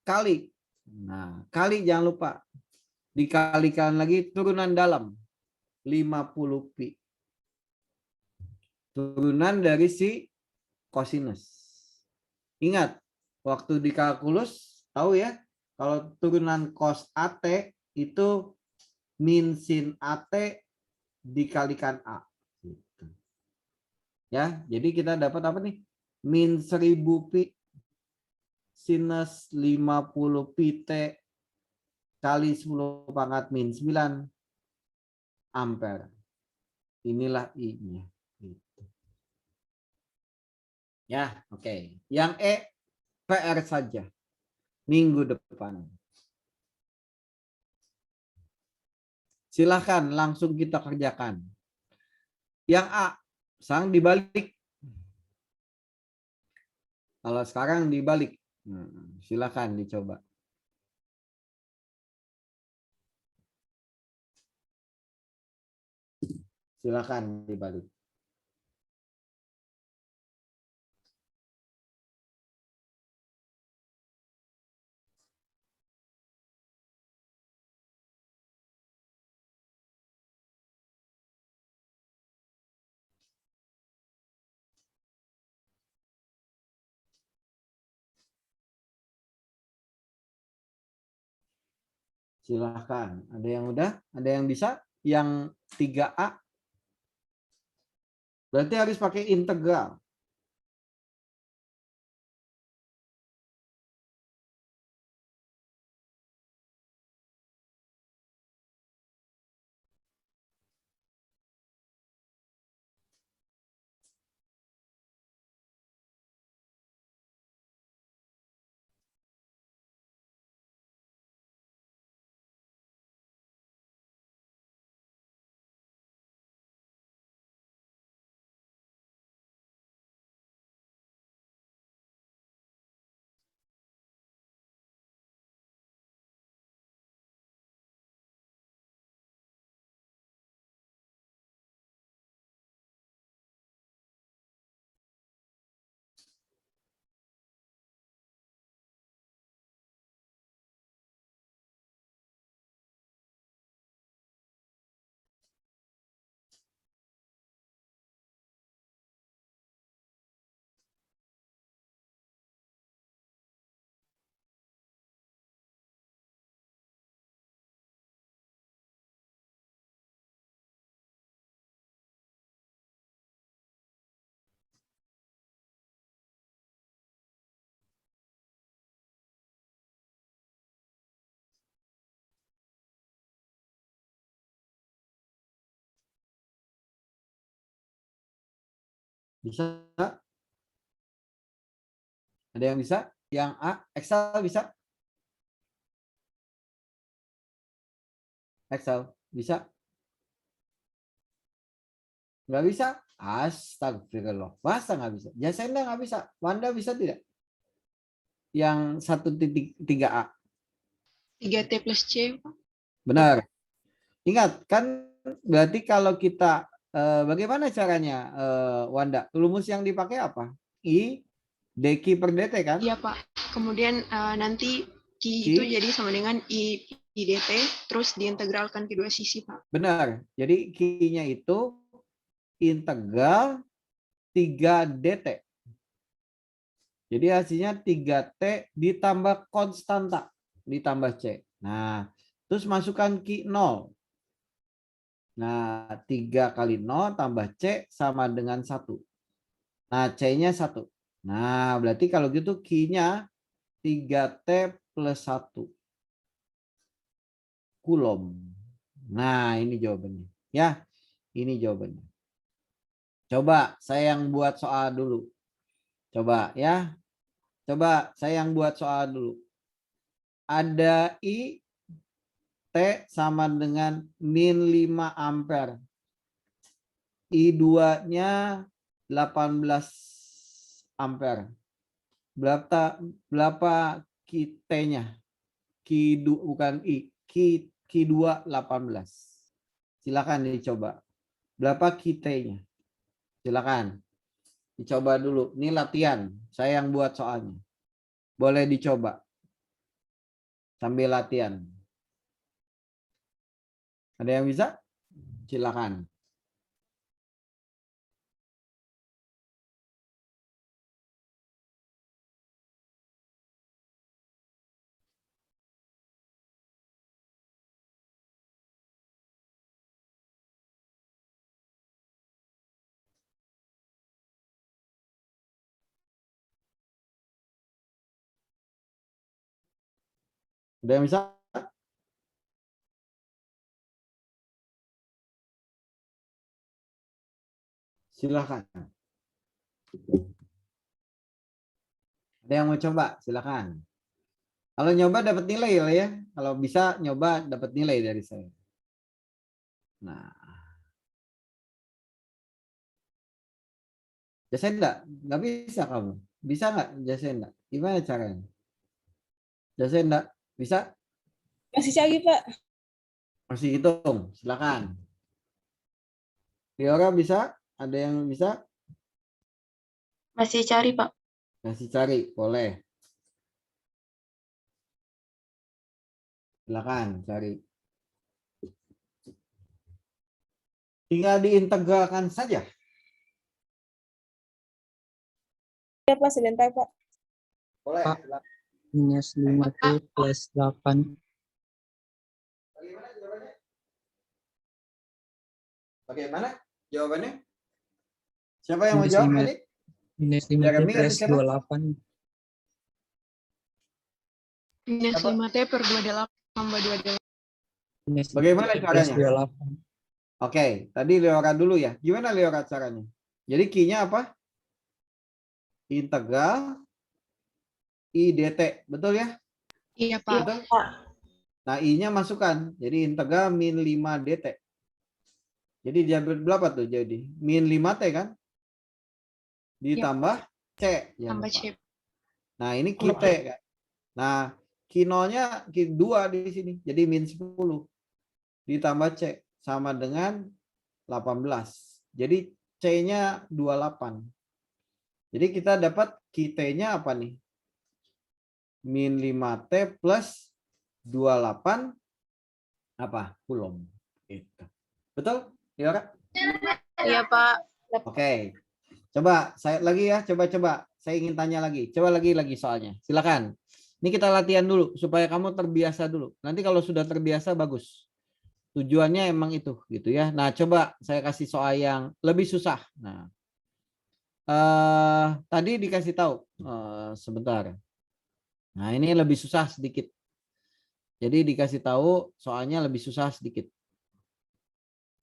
S2: kali. Nah, kali jangan lupa dikalikan lagi turunan dalam 50 pi. Turunan dari si kosinus. Ingat, waktu di kalkulus tahu ya, kalau turunan cos AT itu min sin AT dikalikan A. Ya, jadi kita dapat apa nih? Min 1000 pi sinus 50 pi T kali 10 pangkat min 9 ampere. Inilah I-nya. Ya, oke. Yang E PR saja. Minggu depan. Silahkan langsung kita kerjakan. Yang A, sekarang dibalik. Kalau sekarang dibalik. Silahkan dicoba. Silahkan dibalik. Silahkan. Ada yang udah? Ada yang bisa? Yang 3A? Berarti harus pakai integral. Bisa? Ada yang bisa? Yang A, Excel bisa? Excel bisa? Nggak bisa? Astagfirullah. Masa nggak bisa? Jasenda nggak bisa. Wanda bisa tidak? Yang 1.3a.
S1: 3T plus C, Pak.
S2: Benar. Ingat, kan berarti kalau kita bagaimana caranya, Wanda? Rumus yang dipakai apa? I dq per dt kan?
S1: Iya, Pak. Kemudian nanti Q
S2: Q?
S1: itu jadi sama dengan I dt, terus diintegralkan kedua sisi, Pak.
S2: Benar. Jadi Q-nya itu integral 3 dt. Jadi hasilnya 3T ditambah konstanta, ditambah C. Nah, terus masukkan Q 0. Nah, 3 kali 0 tambah C sama dengan 1. Nah, C-nya 1. Nah, berarti kalau gitu Q-nya 3T plus 1 Coulomb. Nah, ini jawabannya. Ya, ini jawabannya. Coba saya yang buat soal dulu. Coba ya. Coba saya yang buat soal dulu. Ada I T sama dengan min 5 ampere. I2-nya 18 ampere. Berapa Q-nya? Q2 bukan I. Q2 18. Silakan dicoba. Berapa Q-nya? Silakan. Dicoba dulu. Ini latihan. Saya yang buat soalnya. Boleh dicoba. Sambil latihan. Ada yang bisa? Silakan. Ada yang bisa? Silakan. Ada yang mau coba? Silakan. Kalau nyoba dapat nilai lah ya. Kalau bisa nyoba dapat nilai dari saya. Nah, Jasenda, nggak bisa kamu. Bisa nggak Jasenda? Gimana caranya? Jasenda, bisa?
S4: Masih cari, Pak.
S2: Masih hitung. Silakan. Liora bisa? Ada yang bisa?
S1: Masih cari, Pak.
S2: Masih cari, boleh. Silakan cari. Tinggal diintegralkan saja.
S4: Ya, Pak, sebentar, Pak.
S2: Boleh.
S6: Pak. Minus 5T plus 8.
S2: Bagaimana jawabannya? Bagaimana jawabannya? Siapa yang mau
S6: Minus
S2: jawab
S6: 5.
S2: tadi?
S6: Minus 5T
S2: Jeremy atau
S6: plus
S2: siapa?
S6: 28.
S1: Minus
S2: Apa?
S1: 5T per 28 tambah 28.
S6: Minus
S2: Bagaimana
S6: 5T plus
S2: caranya?
S6: 28.
S2: Oke, tadi Leora dulu ya. Gimana Leora caranya? Jadi Q-nya apa? Integral I dt. Betul ya?
S1: Iya, Pak.
S2: Betul? Nah, I-nya masukkan. Jadi integral min 5 dt. Jadi dia berapa tuh? Jadi min 5T kan? Ditambah C. Jangan
S1: Tambah
S2: lupa.
S1: C.
S2: Nah, ini Q-T kan. Nah, Q0-nya Q2 di sini. Jadi min 10. Ditambah C. Sama dengan 18. Jadi C-nya 28. Jadi kita dapat Q-T-nya apa nih? Min 5T plus 28 apa? Coulomb. Gitu. Betul? Ya,
S4: Iya, Pak.
S2: Oke. Coba saya lagi ya, coba. Saya ingin tanya lagi. Coba lagi soalnya. Silakan. Ini kita latihan dulu supaya kamu terbiasa dulu. Nanti kalau sudah terbiasa bagus. Tujuannya emang itu gitu ya. Nah, coba saya kasih soal yang lebih susah. Nah, tadi dikasih tahu sebentar. Nah, ini lebih susah sedikit. Jadi dikasih tahu soalnya lebih susah sedikit.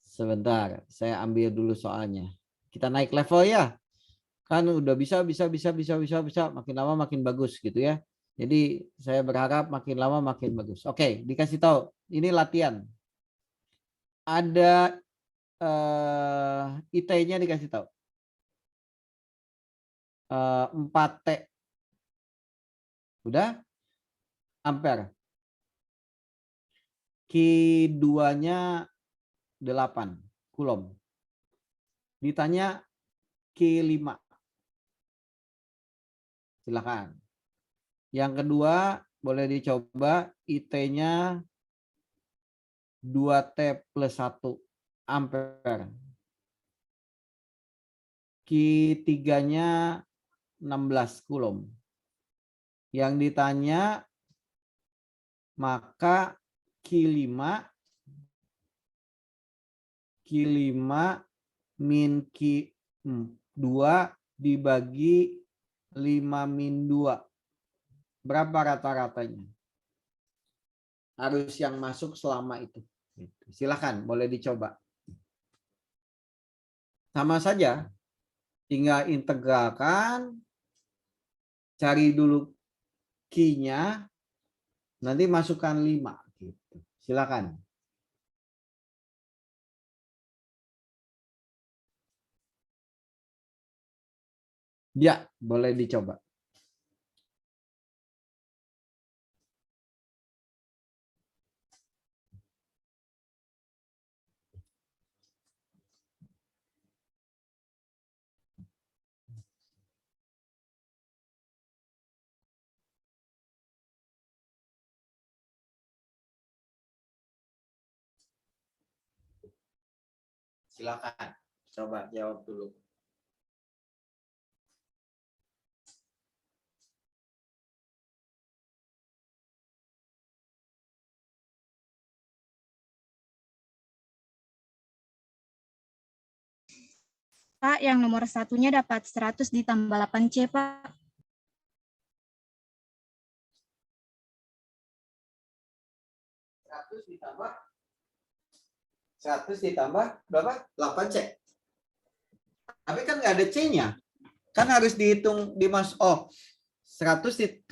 S2: Sebentar, saya ambil dulu soalnya. Kita naik level ya. Kan udah bisa, makin lama makin bagus gitu ya. Jadi saya berharap makin lama makin bagus. Oke, dikasih tahu. Ini latihan. Ada IT-nya dikasih tahu. 4T. Udah? Ampere. Q2-nya 8 Coulomb. Ditanya Q5. Silakan. Yang kedua, boleh dicoba IT-nya 2T plus 1 ampere. Q3-nya 16 Coulomb. Yang ditanya, maka Q5 min Q2 dibagi 5 min 2. Berapa rata-ratanya? Arus yang masuk selama itu. Silakan, boleh dicoba. Sama saja, tinggal integralkan, cari dulu Q-nya, nanti masukkan 5. Gitu. Silakan. Ya, boleh dicoba. Silakan, coba jawab dulu.
S5: Pak, yang nomor satunya dapat 100 ditambah 8C, Pak.
S2: 100 ditambah berapa? 8C. Tapi kan nggak ada C-nya. Kan harus dihitung di 100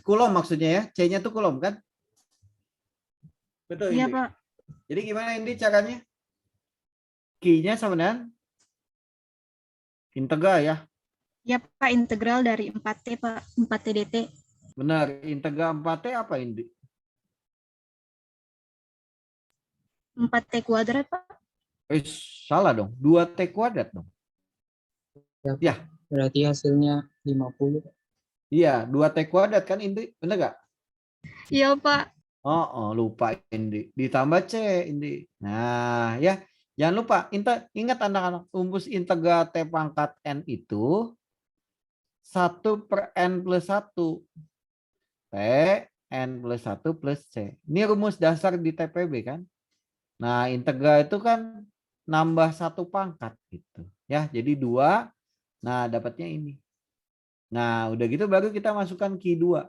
S2: Coulomb maksudnya ya. C-nya tuh Coulomb kan? Betul,
S5: Iya,
S2: Indi?
S5: Pak.
S2: Jadi gimana Indi caranya? Q-nya sama dengan integral ya.
S5: Ya, Pak, integral dari 4T, Pak. 4T dt.
S2: Benar, integral 4T apa Indi?
S5: 4T kuadrat, Pak.
S2: Salah dong. 2T kuadrat dong. Ya.
S6: Berarti hasilnya 50.
S2: Iya, 2T kuadrat kan Indi? Benar nggak?
S5: Iya, Pak.
S2: Oh, lupa Indi. Ditambah C Indi. Nah, ya. Jangan lupa, ingat anak-anak, rumus integral T pangkat N itu 1/n+1. T, N+1 plus C. Ini rumus dasar di TPB kan. Nah, integral itu kan nambah 1 pangkat gitu. Ya, jadi 2. Nah, dapatnya ini. Nah, udah gitu baru kita masukkan Q2.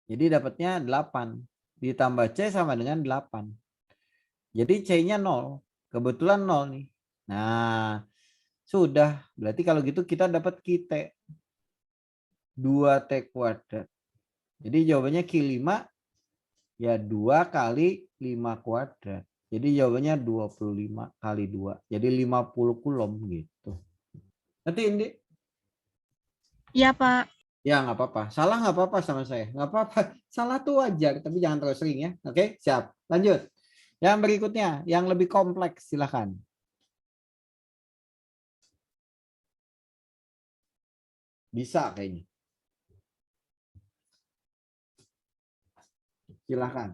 S2: Jadi dapatnya 8. Ditambah C sama dengan 8. Jadi C-nya 0. Kebetulan 0 nih. Nah, sudah. Berarti kalau gitu kita dapat QT. 2T kuadrat. Jadi jawabannya Q5 ya 2 kali 5 kuadrat. Jadi jawabannya 25 kali 2. Jadi 50 Coulomb gitu. Nanti Indi?
S5: Iya, Pak.
S2: Ya nggak apa-apa. Salah nggak apa-apa sama saya. Nggak apa-apa. Salah tuh wajar. Tapi jangan terlalu sering ya. Oke, siap. Lanjut. Yang berikutnya. Yang lebih kompleks. Silahkan. Bisa kayaknya. Silahkan.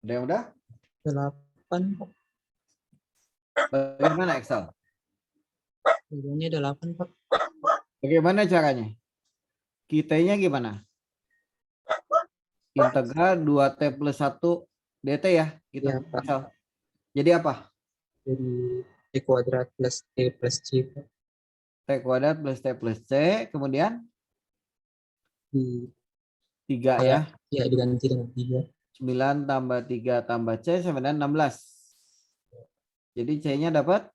S2: Ada yang udah?
S6: 8.
S2: Bagaimana Excel?
S6: Jawabannya 8, Pak.
S2: Bagaimana caranya? Kitanya gimana? Integral 2T plus 1 dt ya? Gitu.
S6: Iya, Pak.
S2: Excel. Jadi apa?
S6: Jadi T kuadrat plus T plus C, Pak.
S2: T kuadrat plus T plus C, kemudian
S6: Di
S2: 3 ya.
S6: ya diganti dengan 3.
S2: 9 tambah 3 tambah C sama dengan 16. Jadi C-nya dapat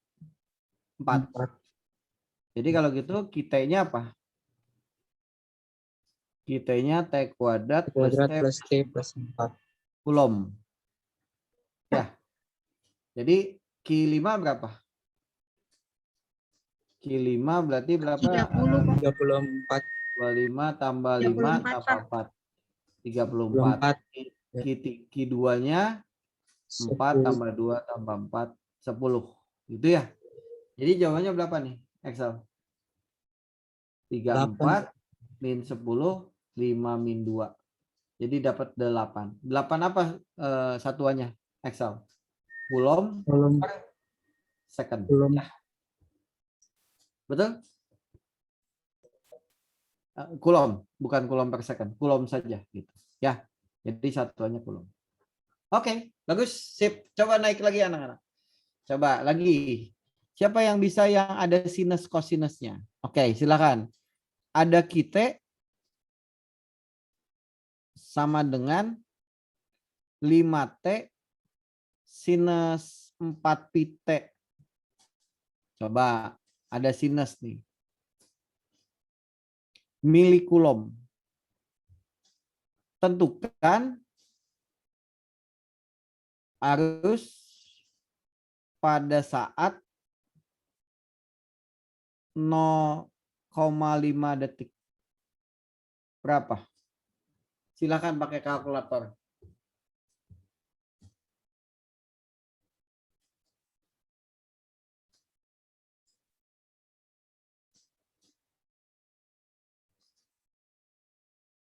S2: 4.
S6: 4.
S2: Jadi kalau gitu kita-nya apa? Kita-nya T kuadrat
S6: T kuadrat plus T plus 4.
S2: Coulomb. Ya. Jadi Q5 berapa? Q5 berarti berapa?
S5: 30, Pak.
S6: 34.
S2: 25 tambah 5
S5: 34,
S2: tambah 4. 34.
S6: 34.
S2: Q2-nya 4
S6: 10.
S2: tambah 2 tambah 4, 10. Gitu ya. Jadi jawabannya berapa nih, Excel? 34 min 10, 5 min 2. Jadi dapat 8. 8 apa satuannya, Excel? Coulomb per second.
S6: Coulomb.
S2: Ya. Betul? Coulomb, bukan Coulomb per second. Coulomb saja gitu. Ya. Jadi satuannya Coulomb. Oke, bagus. Sip. Coba naik lagi anak-anak. Coba lagi. Siapa yang bisa yang ada sinus cosinusnya? Oke, silakan. Ada kita sama dengan 5T sinus 4pi-T. Coba, ada sinus nih. Milicoulomb. Tentukan arus pada saat 0,5 detik. Berapa? Silakan pakai kalkulator.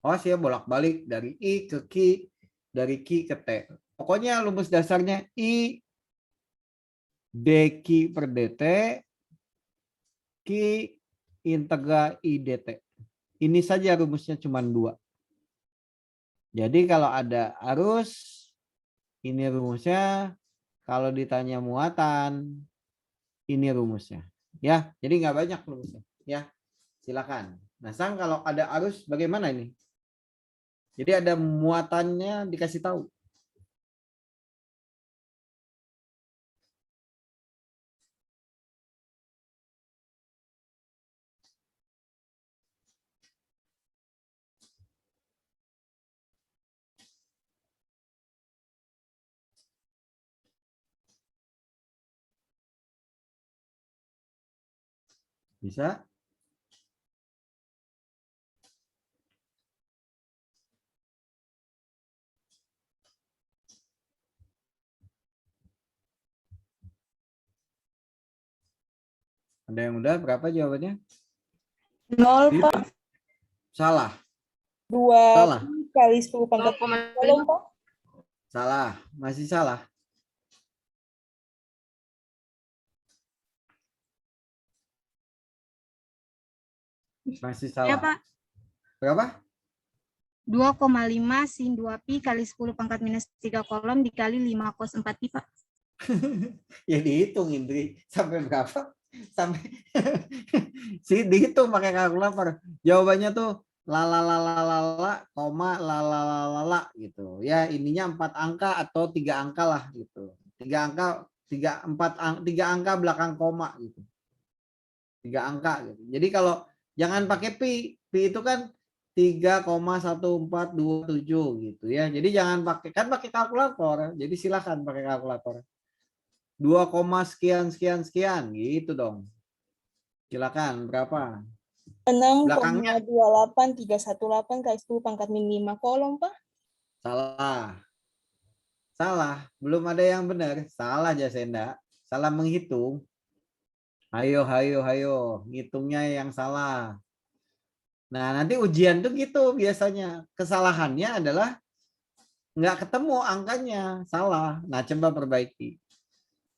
S2: Oh, saya bolak-balik dari I ke Q, dari Q ke T. Pokoknya rumus dasarnya I dQ per dt, Q integra I dt. Ini saja rumusnya cuma 2. Jadi kalau ada arus, ini rumusnya. Kalau ditanya muatan, ini rumusnya. Ya, jadi nggak banyak rumusnya. Ya, silakan. Nah, Sang kalau ada arus bagaimana ini? Jadi ada muatannya dikasih tahu. Bisa? Ada yang udah? Berapa jawabannya?
S4: 0, Pak.
S2: Salah.
S4: 2
S2: Salah.
S4: kali 10 pangkat Coulomb, Pak.
S2: Salah. Masih salah. Masih
S5: Ya,
S2: salah.
S5: Pak.
S2: Berapa?
S5: 2,5 sin 2pi kali 10 pangkat minus 3 Coulomb dikali 5 cos 4pi, Pak.
S2: Ya dihitung, Indri. Sampai berapa? Sampai dihitung pakai kalkulator. Jawabannya tuh la koma la gitu. Ya, ininya 4 angka atau 3 angka lah gitu. 3 angka, 3 angka belakang koma gitu. 3 angka gitu. Jadi kalau jangan pakai pi. Pi itu kan 3,1427 gitu ya. Jadi jangan pakai kalkulator. Jadi silakan pakai kalkulator. 2, sekian gitu dong. Silakan berapa?
S4: 6,28318 kali 10 pangkat min 5 Coulomb, Pak.
S2: Salah. Salah. Belum ada yang benar. Salah, Jasenda. Salah menghitung. Hayo. Ngitungnya yang salah. Nah, nanti ujian tuh gitu biasanya. Kesalahannya adalah nggak ketemu angkanya. Salah. Nah, coba perbaiki.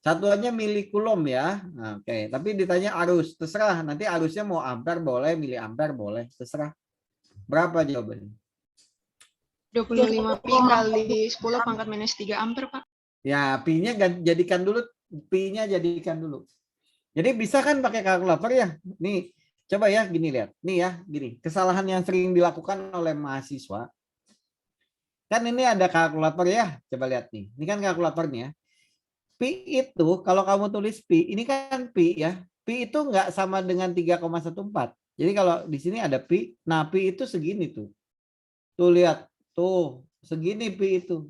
S2: Satuannya milicoulomb ya. Nah, oke. Tapi ditanya arus. Terserah. Nanti arusnya mau ampere boleh, miliampere boleh. Terserah. Berapa jawabannya?
S7: 25 pi kali 10 pangkat minus 3 ampere, Pak.
S2: Ya, pi-nya jadikan dulu. Pi-nya jadikan dulu. Jadi bisa kan pakai kalkulator ya? Nih, coba ya gini lihat. Nih ya, gini. Kesalahan yang sering dilakukan oleh mahasiswa. Kan ini ada kalkulator ya. Coba lihat nih. Ini kan kalkulatornya. Pi itu kalau kamu tulis pi, ini kan pi ya. Pi itu nggak sama dengan 3,14. Jadi kalau di sini ada pi, nah pi itu segini tuh. Tuh lihat, tuh segini pi itu.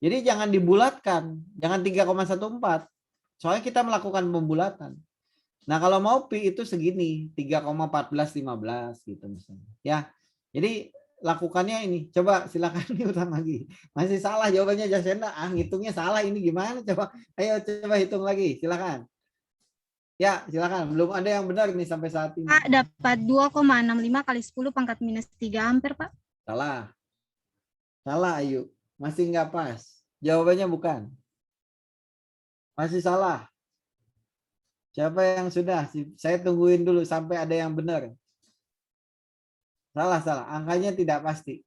S2: Jadi jangan dibulatkan, jangan 3,14. Soalnya kita melakukan pembulatan. Nah, kalau mau pi itu segini, 3,1415 gitu misalnya. Ya. Jadi lakukannya ini. Coba silakan diulang lagi. Masih salah jawabannya Jasenda. Ngitungnya salah ini gimana? Coba ayo coba hitung lagi, silakan. Ya, silakan. Belum ada yang benar nih sampai saat ini.
S5: Pak, dapat 2,65 kali 10 pangkat minus 3 ampere, Pak.
S2: Salah. Salah, Ayu. Masih nggak pas. Jawabannya bukan. Masih salah. Siapa yang sudah? Saya tungguin dulu sampai ada yang benar. Salah, salah. Angkanya tidak pasti.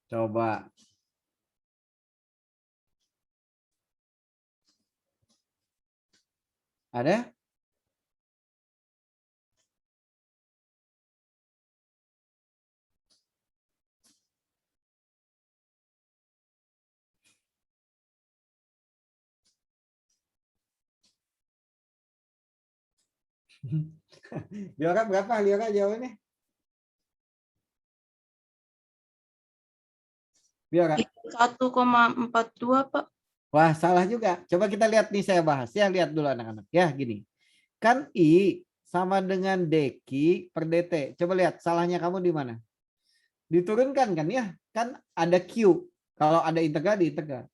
S2: Coba. Ada? Liora berapa? Liora jawabannya? Liora.
S1: 1,42, Pak.
S2: Wah, salah juga. Coba kita lihat nih, saya bahas. Ya, lihat dulu anak-anak. Ya, gini. Kan I sama dengan dq per dt. Coba lihat, salahnya kamu di mana? Diturunkan kan ya? Kan ada Q. Kalau ada integral, diintegral.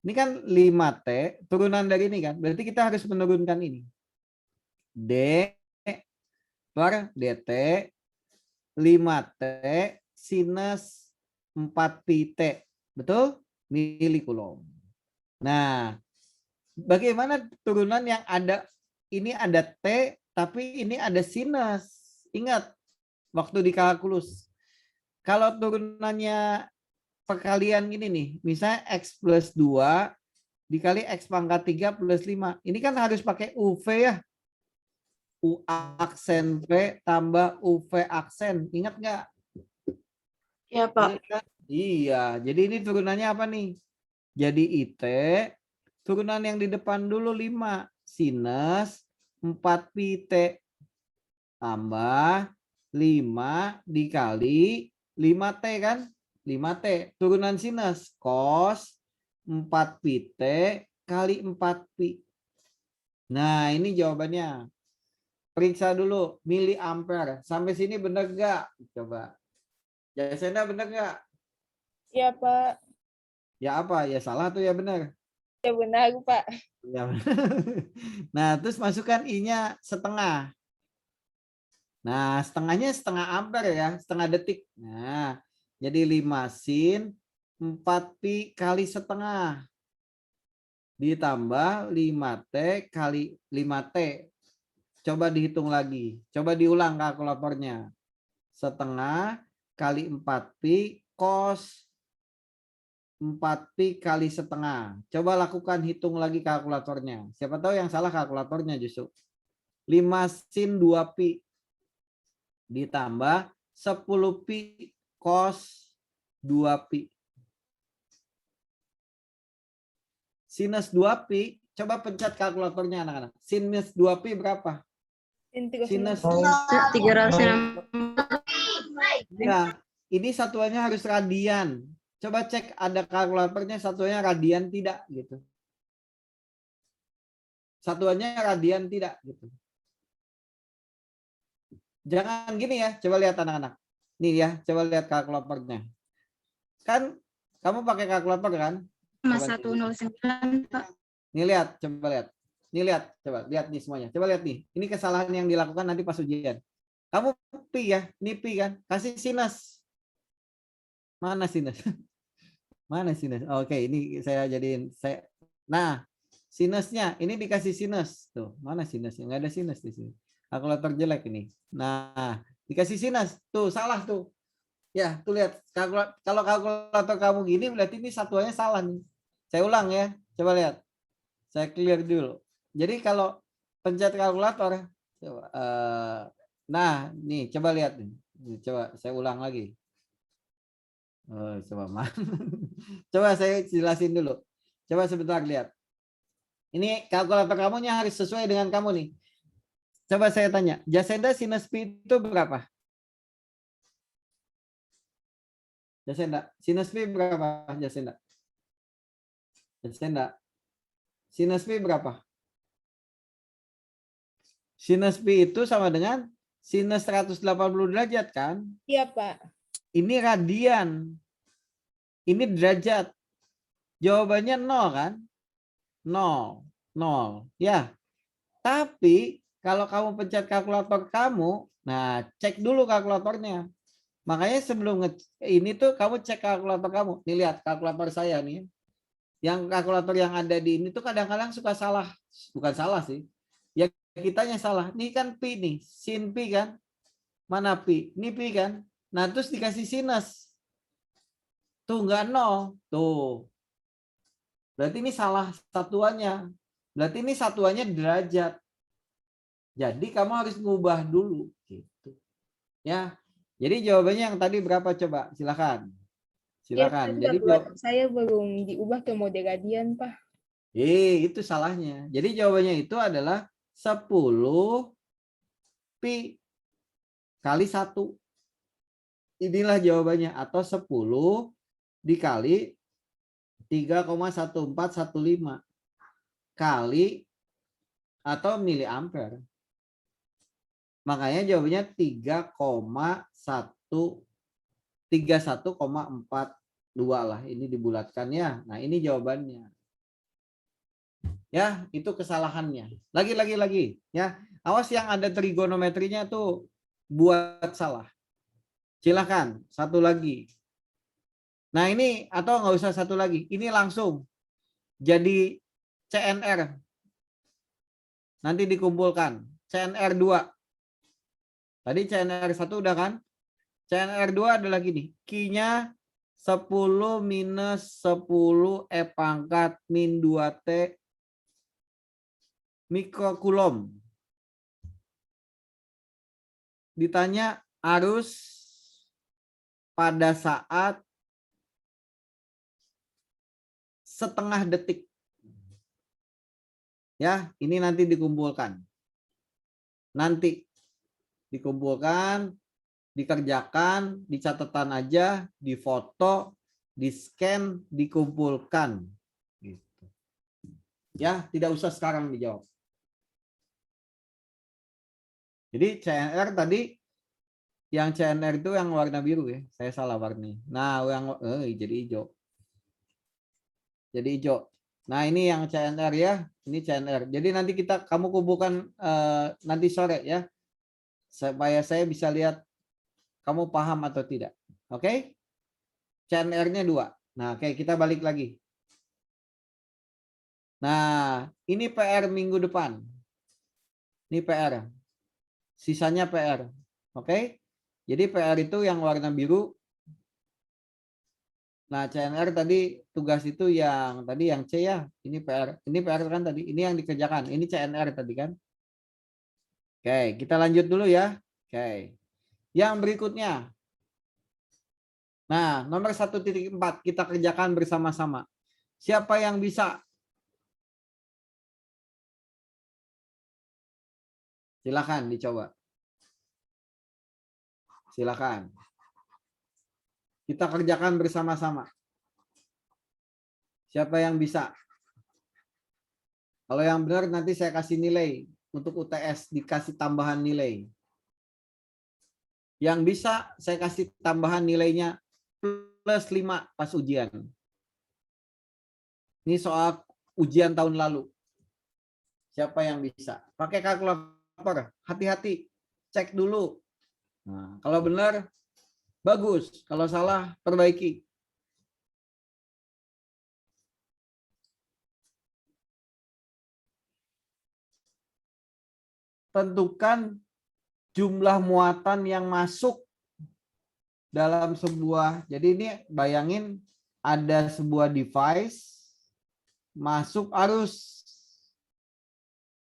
S2: Ini kan 5T, turunan dari ini kan. Berarti kita harus menurunkan ini. D per dt 5T sinus 4pi-T. Betul? Milikulom. Nah, bagaimana turunan yang ada, ini ada T, tapi ini ada sinus. Ingat, waktu di kalkulus. Kalau turunannya perkalian ini nih, misalnya X plus 2 dikali X pangkat 3 plus 5. Ini kan harus pakai UV ya. U aksen V tambah UV aksen. Ingat nggak?
S1: Ya, Pak.
S2: Iya, jadi ini turunannya apa nih? Jadi IT, turunan yang di depan dulu 5. Sinus 4pi-T tambah 5 dikali 5T kan? 5T, turunan sinus. Cos 4pi-T kali 4pi. Nah, ini jawabannya. Periksa dulu miliampere. Sampai sini benar nggak? Coba. Jasenda benar nggak?
S4: Ya, Pak.
S2: Ya apa? Ya salah tuh ya benar.
S4: Ya benar, Pak.
S2: Ya. Nah, terus masukkan I-nya setengah. Nah, setengahnya setengah ampere ya, setengah detik. Nah, jadi 5 sin 4pi kali setengah. Ditambah 5T kali 5T. Coba dihitung lagi. Coba diulang kalkulatornya. Setengah kali 4pi cos 4pi kali setengah. Coba lakukan hitung lagi kalkulatornya. Siapa tahu yang salah kalkulatornya justru. 5 sin 2pi ditambah 10pi cos 2pi. Sinus 2pi, coba pencet kalkulatornya anak-anak. Sinus 2pi berapa? Sinus
S1: 360.
S2: ya, ini satuannya harus radian. Coba cek ada kalkulatornya satuannya radian tidak gitu. Satuannya radian tidak gitu. Jangan gini ya, coba lihat anak-anak. Nih ya, coba lihat kalkulatornya. Kan kamu pakai kalkulator kan?
S5: 109, Pak.
S2: Nih lihat, coba lihat. Nih lihat, coba lihat nih semuanya. Coba lihat nih. Ini kesalahan yang dilakukan nanti pas ujian. Kamu pi ya, ini pi kan? Kasih sinus. Mana sinus? Mana sinus? Oke, ini saya jadiin saya. Nah, sinusnya ini dikasih sinus. Tuh, mana sinusnya? Enggak ada sinus di sini. Kalkulator jelek ini. Nah, dikasih sinus. Tuh, salah tuh. Ya, tuh lihat. Kalau kalkulator kamu gini berarti ini satuannya salah nih. Saya ulang ya. Coba lihat. Saya clear dulu. Jadi kalau pencet kalkulator, coba, nah nih coba lihat nih. Coba saya ulang lagi. Coba coba saya jelasin dulu. Coba sebentar lihat. Ini kalkulator kamunya harus sesuai dengan kamu nih. Coba saya tanya, Jasenda sinus pi itu berapa? Jasenda, sinus pi berapa? Jasenda. Jasenda. Sinus pi berapa? Sinus pi itu sama dengan sinus 180 derajat kan?
S4: Iya, Pak.
S2: Ini radian. Ini derajat. Jawabannya 0 kan? 0. 0. Ya. Tapi kalau kamu pencet kalkulator kamu, nah cek dulu kalkulatornya. Makanya sebelum ini tuh kamu cek kalkulator kamu. Nih lihat kalkulator saya nih. Yang kalkulator yang ada di ini tuh kadang-kadang suka salah. Bukan salah sih. Ya kitanya salah. Ini kan pi nih. Sin pi kan. Mana pi? Ini pi kan. Nah terus dikasih sinus. Tuh enggak 0. Tuh. Berarti ini salah satuannya. Berarti ini satuannya derajat. Jadi kamu harus ngubah dulu. Gitu. Ya. Jadi jawabannya yang tadi berapa coba? Silakan. Silakan.
S4: Ya,
S2: Jadi
S4: saya belum diubah ke mode radian, Pak.
S2: itu salahnya. Jadi jawabannya itu adalah 10 pi kali 1. Inilah jawabannya. Atau 10 dikali 3,1415 kali atau miliampere. Makanya jawabannya 31,42 lah. Ini dibulatkan ya. Nah ini jawabannya. Ya, itu kesalahannya. Lagi. Ya, awas yang ada trigonometrinya tuh buat salah. Silakan, satu lagi. Nah ini atau nggak usah satu lagi. Ini langsung jadi CNR. Nanti dikumpulkan. CNR 2. Tadi CNR 1 udah kan? CNR 2 adalah gini. Q-nya 10 minus 10 E pangkat min 2T mikrokulom. Ditanya arus pada saat setengah detik. Ya, ini nanti dikumpulkan. Nanti dikumpulkan, dikerjakan, dicatatan aja, difoto, di-scan, dikumpulkan. Gitu. Ya, tidak usah sekarang dijawab. Jadi CNR tadi, yang CNR itu yang warna biru ya. Saya salah warnanya. Nah, yang jadi hijau. Jadi hijau. Nah, ini yang CNR ya. Ini CNR. Jadi nanti kamu kumpulkan nanti sore ya. Supaya saya bisa lihat kamu paham atau tidak. Oke? CNR-nya 2. Nah, oke, kita balik lagi. Nah, ini PR minggu depan. Ini PR. Sisanya PR. Oke? Jadi PR itu yang warna biru. Nah, CNR tadi tugas itu yang tadi yang C ya. Ini PR. Ini PR kan tadi. Ini yang dikerjakan. Ini CNR tadi kan. Oke, kita lanjut dulu ya. Oke. Yang berikutnya. Nah, nomor 1.4 kita kerjakan bersama-sama. Siapa yang bisa? Silakan dicoba. Silakan. Kita kerjakan bersama-sama. Siapa yang bisa? Kalau yang benar nanti saya kasih nilai untuk UTS, dikasih tambahan nilai. Yang bisa saya kasih tambahan nilainya plus 5 pas ujian. Ini soal ujian tahun lalu. Siapa yang bisa? Pakai kalkulator. Hati-hati. Cek dulu. Nah, kalau benar, bagus. Kalau salah, perbaiki. Tentukan jumlah muatan yang masuk dalam sebuah, jadi ini bayangin ada sebuah device masuk arus.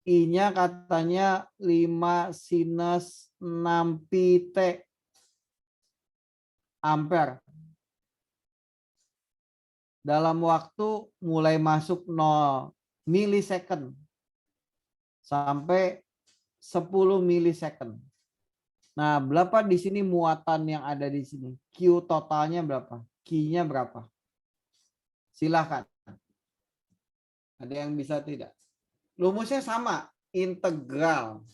S2: I-nya katanya 5 sinus 6 pi T ampere. Dalam waktu mulai masuk 0 milisecond sampai 10 milisecond. Nah, berapa di sini muatan yang ada di sini? Q totalnya berapa? Q-nya berapa? Silakan. Ada yang bisa tidak? Rumusnya sama, integral.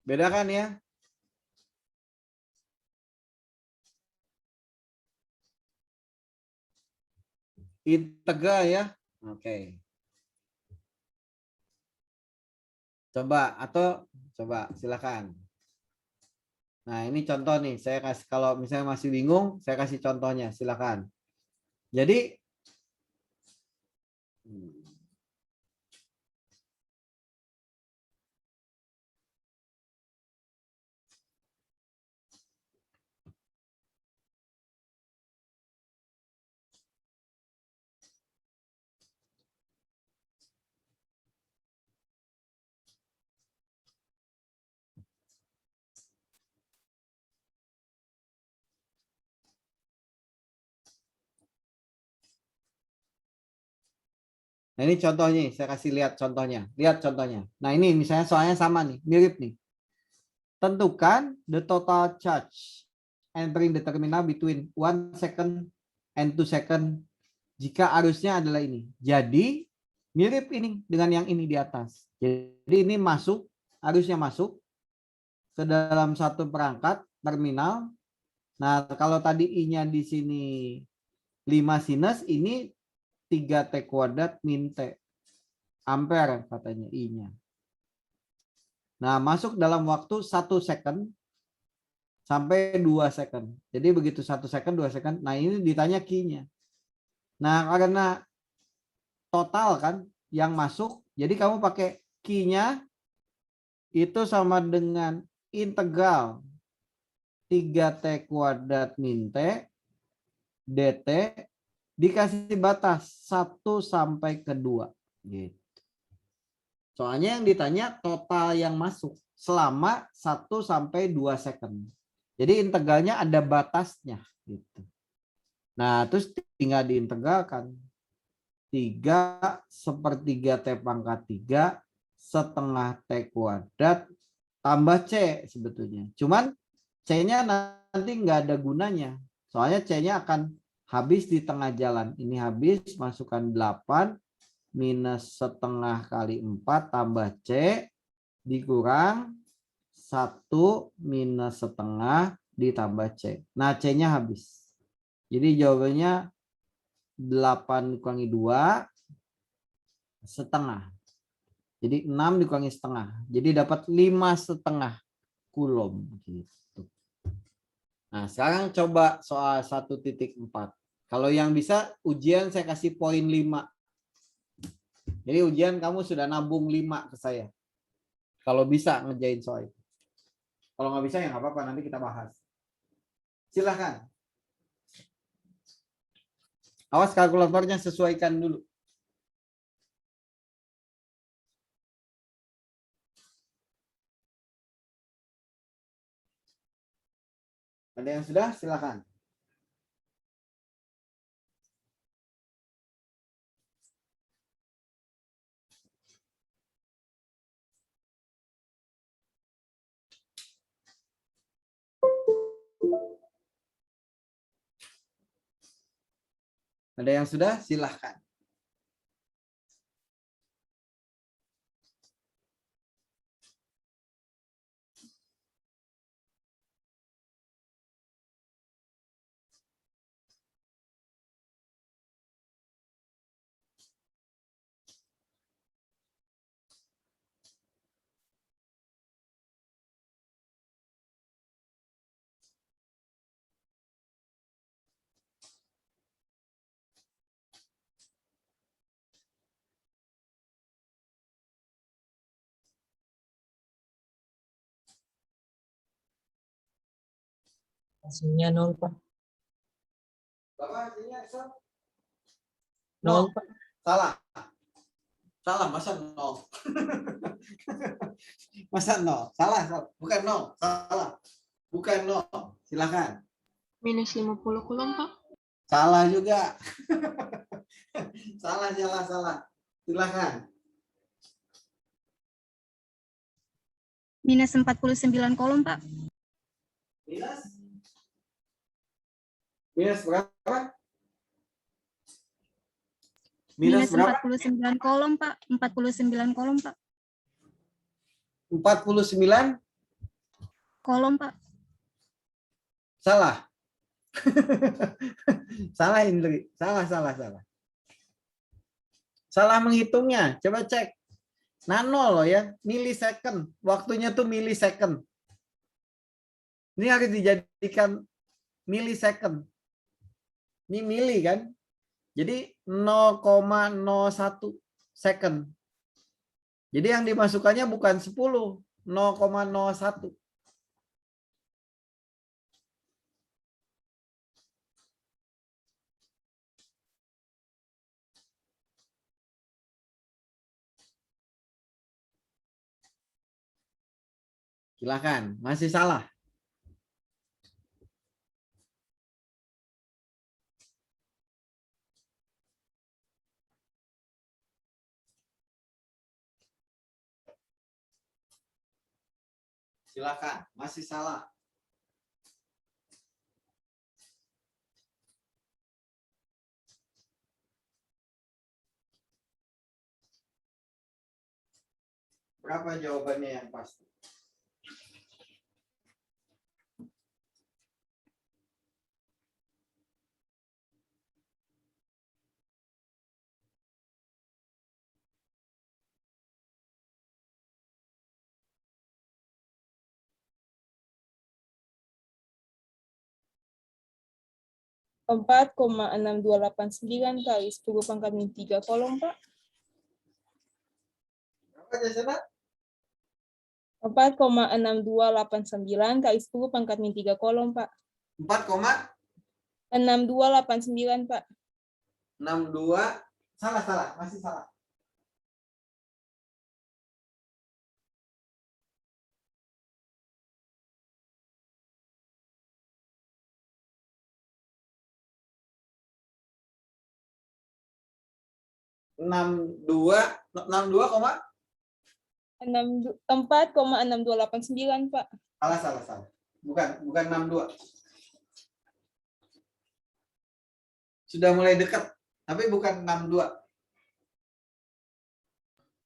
S2: Bedakan ya. Integral ya. Oke. Coba silakan. Nah, ini contoh nih, saya kasih, kalau misalnya masih bingung, saya kasih contohnya, silakan. Jadi nah ini contohnya, saya kasih lihat contohnya. Lihat contohnya. Nah, ini misalnya soalnya sama nih, mirip nih. Tentukan the total charge entering the terminal between 1 second and 2 second jika arusnya adalah ini. Jadi mirip ini dengan yang ini di atas. Jadi ini masuk, arusnya masuk ke dalam satu perangkat terminal. Nah, kalau tadi I-nya di sini 5 sinus, ini 3 T kuadrat min T. Ampere katanya I-nya. Nah, masuk dalam waktu 1 second sampai 2 second. Jadi begitu 1 second, 2 second. Nah, ini ditanya Q-nya. Nah, karena total kan yang masuk, jadi kamu pakai Q-nya itu sama dengan integral 3T kuadrat min T dt dikasih batas 1 sampai ke 2. Gitu. Soalnya yang ditanya total yang masuk selama 1 sampai 2 second. Jadi integralnya ada batasnya. Gitu. Nah, terus tinggal diintegralkan. 3/3 T pangkat 3 setengah T kuadrat tambah C sebetulnya. Cuman C-nya nanti nggak ada gunanya. Soalnya C-nya akan habis di tengah jalan. Ini habis, masukkan 8 minus setengah kali 4 tambah C dikurang 1 minus setengah ditambah C. Nah, C-nya habis. Jadi jawabannya 8 dikurangi 2 setengah. Jadi 6 dikurangi setengah. Jadi dapat 5,5 kulom. Gitu. Nah, sekarang coba soal 1.4. Kalau yang bisa ujian saya kasih poin 5. Jadi ujian kamu sudah nabung 5 ke saya. Kalau bisa ngerjain soal itu. Kalau nggak bisa ya nggak apa-apa, nanti kita bahas. Silahkan. Awas kalkulatornya sesuaikan dulu. Ada yang sudah? Silahkan. Ada yang sudah? Silahkan.
S6: Hasilnya 0, Pak.
S2: Berapa hasilnya, Sob?
S6: Nol,
S2: Nol. Salah. Salah, masa nol? Masa nol? Salah, Sob. Bukan nol. Salah. Bukan nol. Silakan.
S1: Minus 50 kulon, Pak.
S2: Salah juga. Salah. Silakan.
S5: Minus 49 kolom, Pak.
S2: Minus berapa?
S5: Minus
S2: berapa?
S5: 49 kolom, Pak. 49 kolom, Pak.
S2: 49
S5: Kolom, Pak.
S2: salah. Salah Indri. Salah. Salah menghitungnya. Coba cek. Nano loh ya. Milisecond. Waktunya tuh milisecond. Ini harus dijadikan milisecond. Ini mili kan? Jadi 0,01 second. Jadi yang dimasukkannya bukan 10, 0,01. Silakan, masih salah. Silakan, masih salah. Berapa jawabannya yang pasti?
S4: Empat koma 6289 kali 10 pangkat min 3 kolom, Pak.
S2: Berapa Jasana?
S4: 4,6289 kali 10 pangkat min 3 kolom, Pak. 6289, Pak.
S2: 4,62. Salah. Masih salah. enam dua koma
S4: 4,6289, Pak.
S2: salah. Bukan 62. Sudah mulai dekat, tapi bukan 62.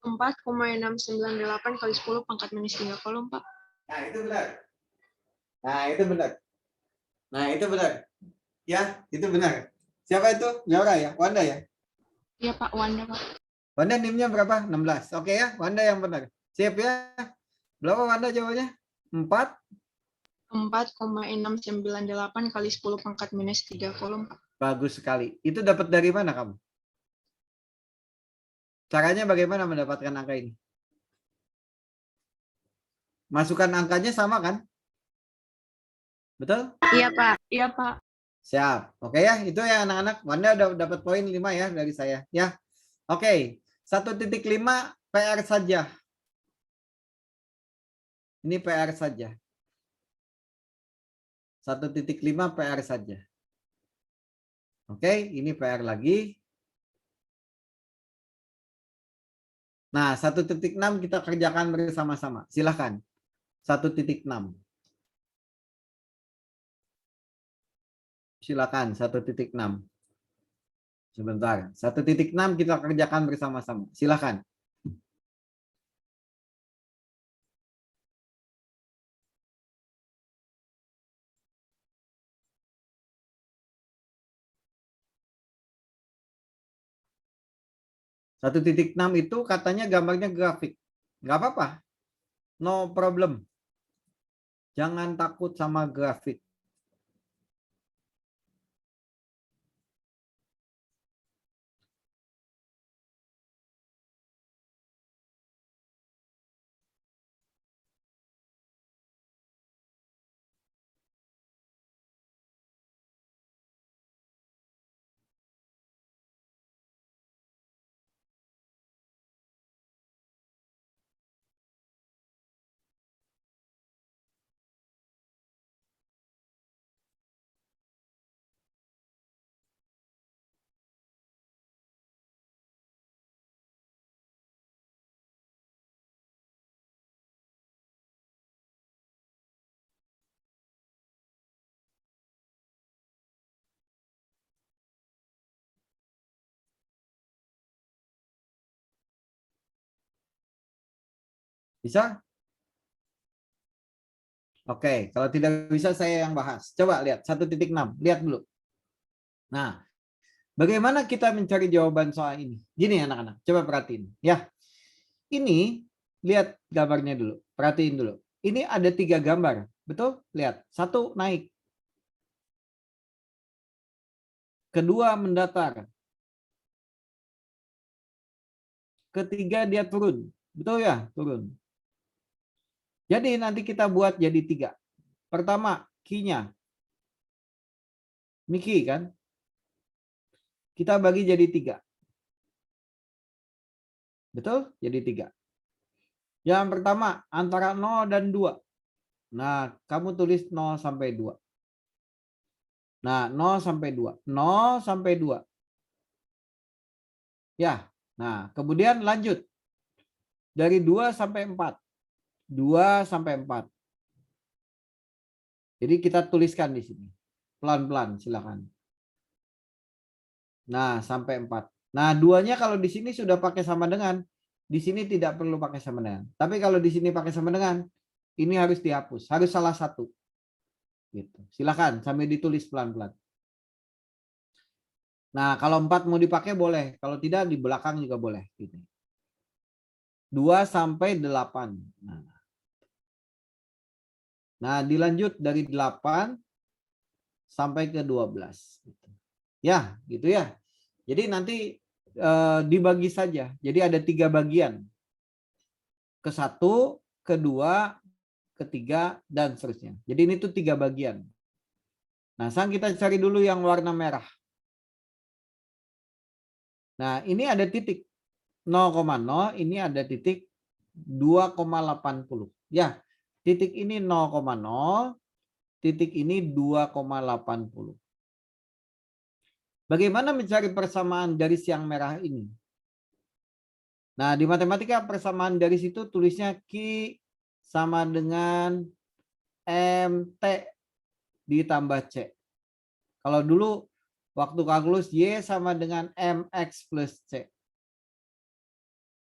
S1: 4,698 kali 10 pangkat minus 3 kolom, Pak.
S2: Nah, itu benar. Ya, itu benar. Siapa itu? Nyaura ya? Wanda ya?
S1: Iya, Pak. Wanda, Pak.
S2: Wanda NIM-nya berapa? 16. Oke ya, Wanda yang benar. Siap ya? Berapa Wanda jawabannya?
S1: 4,698 kali 10 pangkat minus 3 kolom, Pak.
S2: Bagus sekali. Itu dapat dari mana kamu? Caranya bagaimana mendapatkan angka ini? Masukkan angkanya sama kan? Betul?
S1: Iya, Pak. Iya, Pak.
S2: Siap. Oke ya, itu ya anak-anak. Wanda udah dapat poin 5 ya dari saya. Ya. Oke. 1.5 PR saja. Ini PR saja. 1.5 PR saja. Oke, ini PR lagi. Nah, 1.6 kita kerjakan bersama-sama. Silahkan. 1.6. Silakan 1.6. Sebentar. 1.6 kita kerjakan bersama-sama. Silakan. Satu titik 6 itu katanya gambarnya grafik. Nggak apa-apa. No problem. Jangan takut sama grafik. Bisa? Oke, kalau tidak bisa saya yang bahas. Coba lihat 1.6, lihat dulu. Nah, bagaimana kita mencari jawaban soal ini? Gini anak-anak, coba perhatiin. Ya, ini lihat gambarnya dulu, perhatiin dulu. Ini ada 3 gambar, betul? Lihat, 1 naik, kedua mendatar, ketiga dia turun, betul ya? Turun. Jadi nanti kita buat jadi 3. Pertama, key-nya. Ini key kan? Kita bagi jadi 3. Betul? Jadi 3. Yang pertama, antara 0 dan 2. Nah, kamu tulis 0 sampai 2. Nah, 0 sampai 2. 0 sampai 2. Ya, nah kemudian lanjut. Dari 2 sampai 4. 2 sampai 4. Jadi kita tuliskan di sini. Pelan-pelan, silakan. Nah, sampai 4. Nah, 2-nya kalau di sini sudah pakai sama dengan, di sini tidak perlu pakai sama dengan. Tapi kalau di sini pakai sama dengan, ini harus dihapus. Harus salah satu. Gitu. Silakan sambil ditulis pelan-pelan. Nah, kalau 4 mau dipakai boleh. Kalau tidak di belakang juga boleh. Gitu. 2 sampai 8. Nah, dilanjut dari 8 sampai ke 12. Ya, gitu ya. Jadi nanti dibagi saja. Jadi ada 3 bagian. Ke 1, ke 2, ke 3, dan seterusnya. Jadi ini tuh 3 bagian. Nah, sekarang kita cari dulu yang warna merah. Nah, ini ada titik 0,0, ini ada titik 2,80. Ya, titik ini 0,0, titik ini 2,80. Bagaimana mencari persamaan garis yang merah ini? Nah, di matematika persamaan garis itu tulisnya Q sama dengan MT ditambah C. Kalau dulu waktu kalkulus Y sama dengan MX plus C.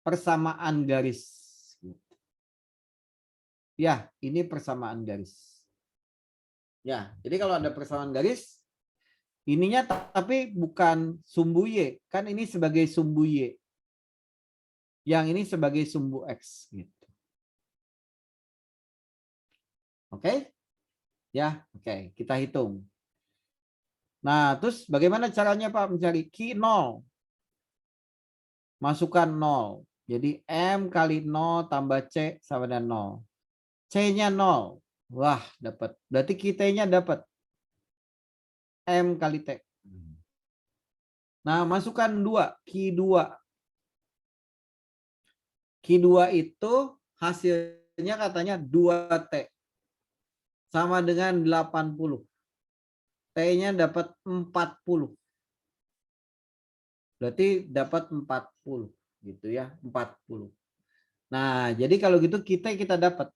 S2: Persamaan garis. Ya, ini persamaan garis. Ya, jadi kalau ada persamaan garis, ininya tapi bukan sumbu Y. Kan ini sebagai sumbu Y. Yang ini sebagai sumbu X. Gitu. Oke? Ya, oke. Kita hitung. Nah, terus bagaimana caranya Pak mencari Q 0? Masukkan 0. Jadi M kali 0 tambah C sama dengan 0. C-nya 0. Wah, dapat. Berarti Q-nya dapat. M kali T. Nah, masukkan 2. Q2. Q2 itu hasilnya katanya 2T. Sama dengan 80. T-nya dapat 40. Berarti dapat 40. Gitu ya, 40. Nah, jadi kalau gitu kita dapat.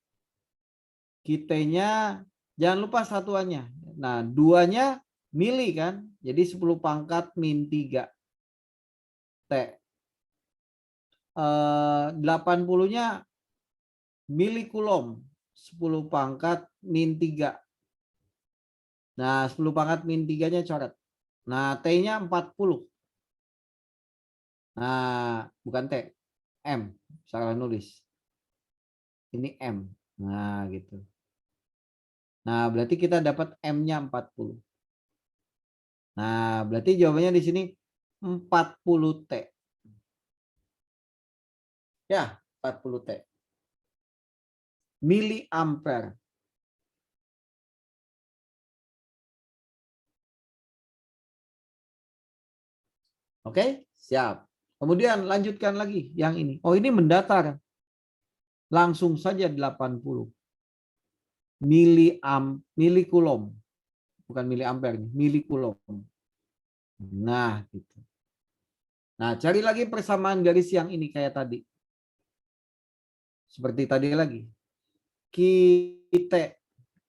S2: Q-nya jangan lupa satuannya. Nah, 2-nya mili kan? Jadi 10 pangkat min 3. T. 80-nya milikulom. 10 pangkat min 3. Nah, 10 pangkat min 3-nya coret. Nah, T-nya 40. Nah, bukan T. M. Salah nulis. Ini M. Nah, gitu. Nah, berarti kita dapat M-nya 40. Nah, berarti jawabannya di sini 40T. Ya, 40T. Miliampere. Oke, siap. Kemudian lanjutkan lagi yang ini. Oh, ini mendatar. Langsung saja 80. Milikulom. Bukan miliampere, milikulom. Nah, gitu. Nah, cari lagi persamaan garis yang ini kayak tadi. Seperti tadi lagi. QT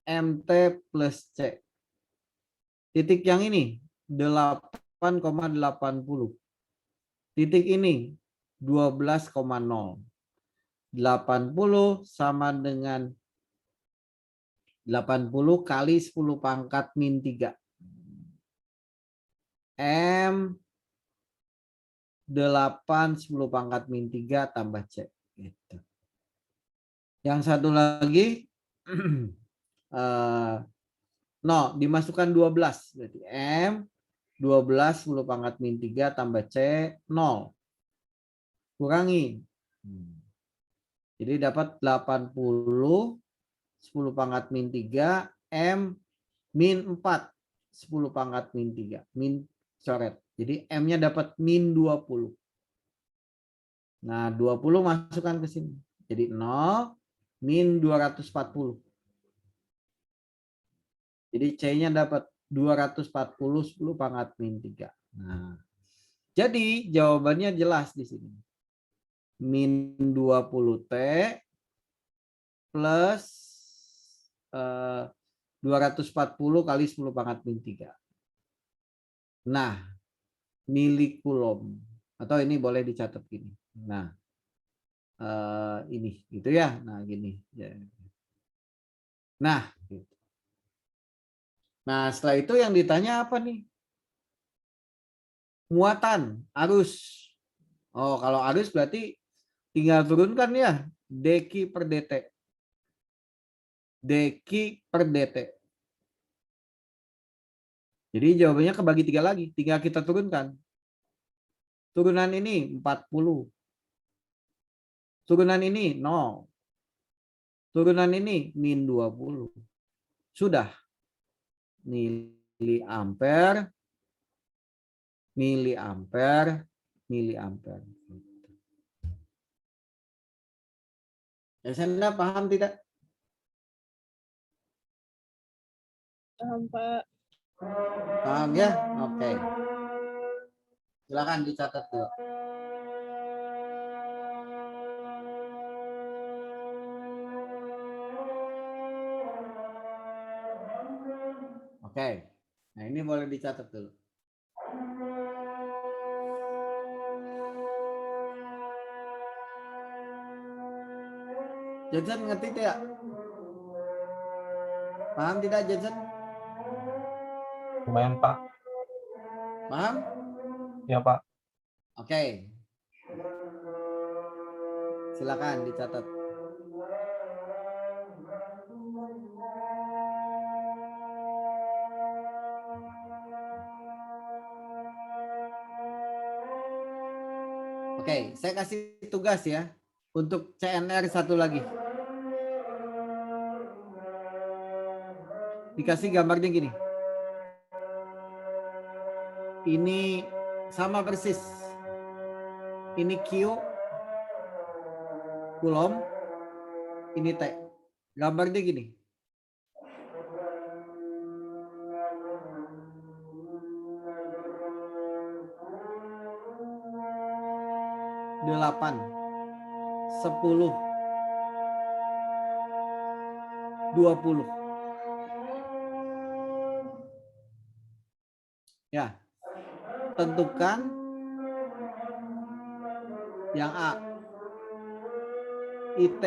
S2: MT plus C. Titik yang ini 8,80. Titik ini 12,0. 80 sama dengan 80 kali 10 pangkat min 3. M 8 10 pangkat min 3 tambah C. Gitu. Yang satu lagi, no, dimasukkan 12. Berarti M 12 10 pangkat min 3 tambah C 0. Kurangi. Jadi dapat 80 10 pangkat min 3 M min 4 10 pangkat min 3. Min coret. Jadi M-nya dapat min 20. Nah, 20 masukkan ke sini. Jadi 0 min 240. Jadi C-nya dapat 240 10 pangkat min 3. Nah, jadi jawabannya jelas di sini. Min 20T plus 240 kali 10 pangkat min 3. Nah, milikulom. Atau ini boleh dicatat gini. Nah, ini gitu ya. Nah, gini. Nah, gitu. Nah, setelah itu yang ditanya apa nih? Muatan, arus. Oh, kalau arus berarti tinggal turunkan ya. Dq per dt. Dq per dt. Jadi jawabannya kebagi 3 lagi. Tinggal kita turunkan. Turunan ini 40. Turunan ini 0. Turunan ini min 20. Sudah. Miliampere, miliampere, miliampere. Ya, Anda paham tidak?
S4: Paham, Pak.
S2: Paham ya? Oke. Silakan dicatat dulu. Oke. Nah, ini boleh dicatat dulu. Johnson ngerti tidak? Paham tidak, Johnson?
S7: Lumayan, Pak.
S2: Paham?
S7: Ya, Pak.
S2: Oke. Silakan dicatat. Oke, saya kasih tugas ya untuk CNR satu lagi. Dikasih gambarnya gini. Ini sama persis. Ini Q, kulom, ini T. Gambarnya gini. Delapan, 10, 20. Ya, tentukan yang A. IT.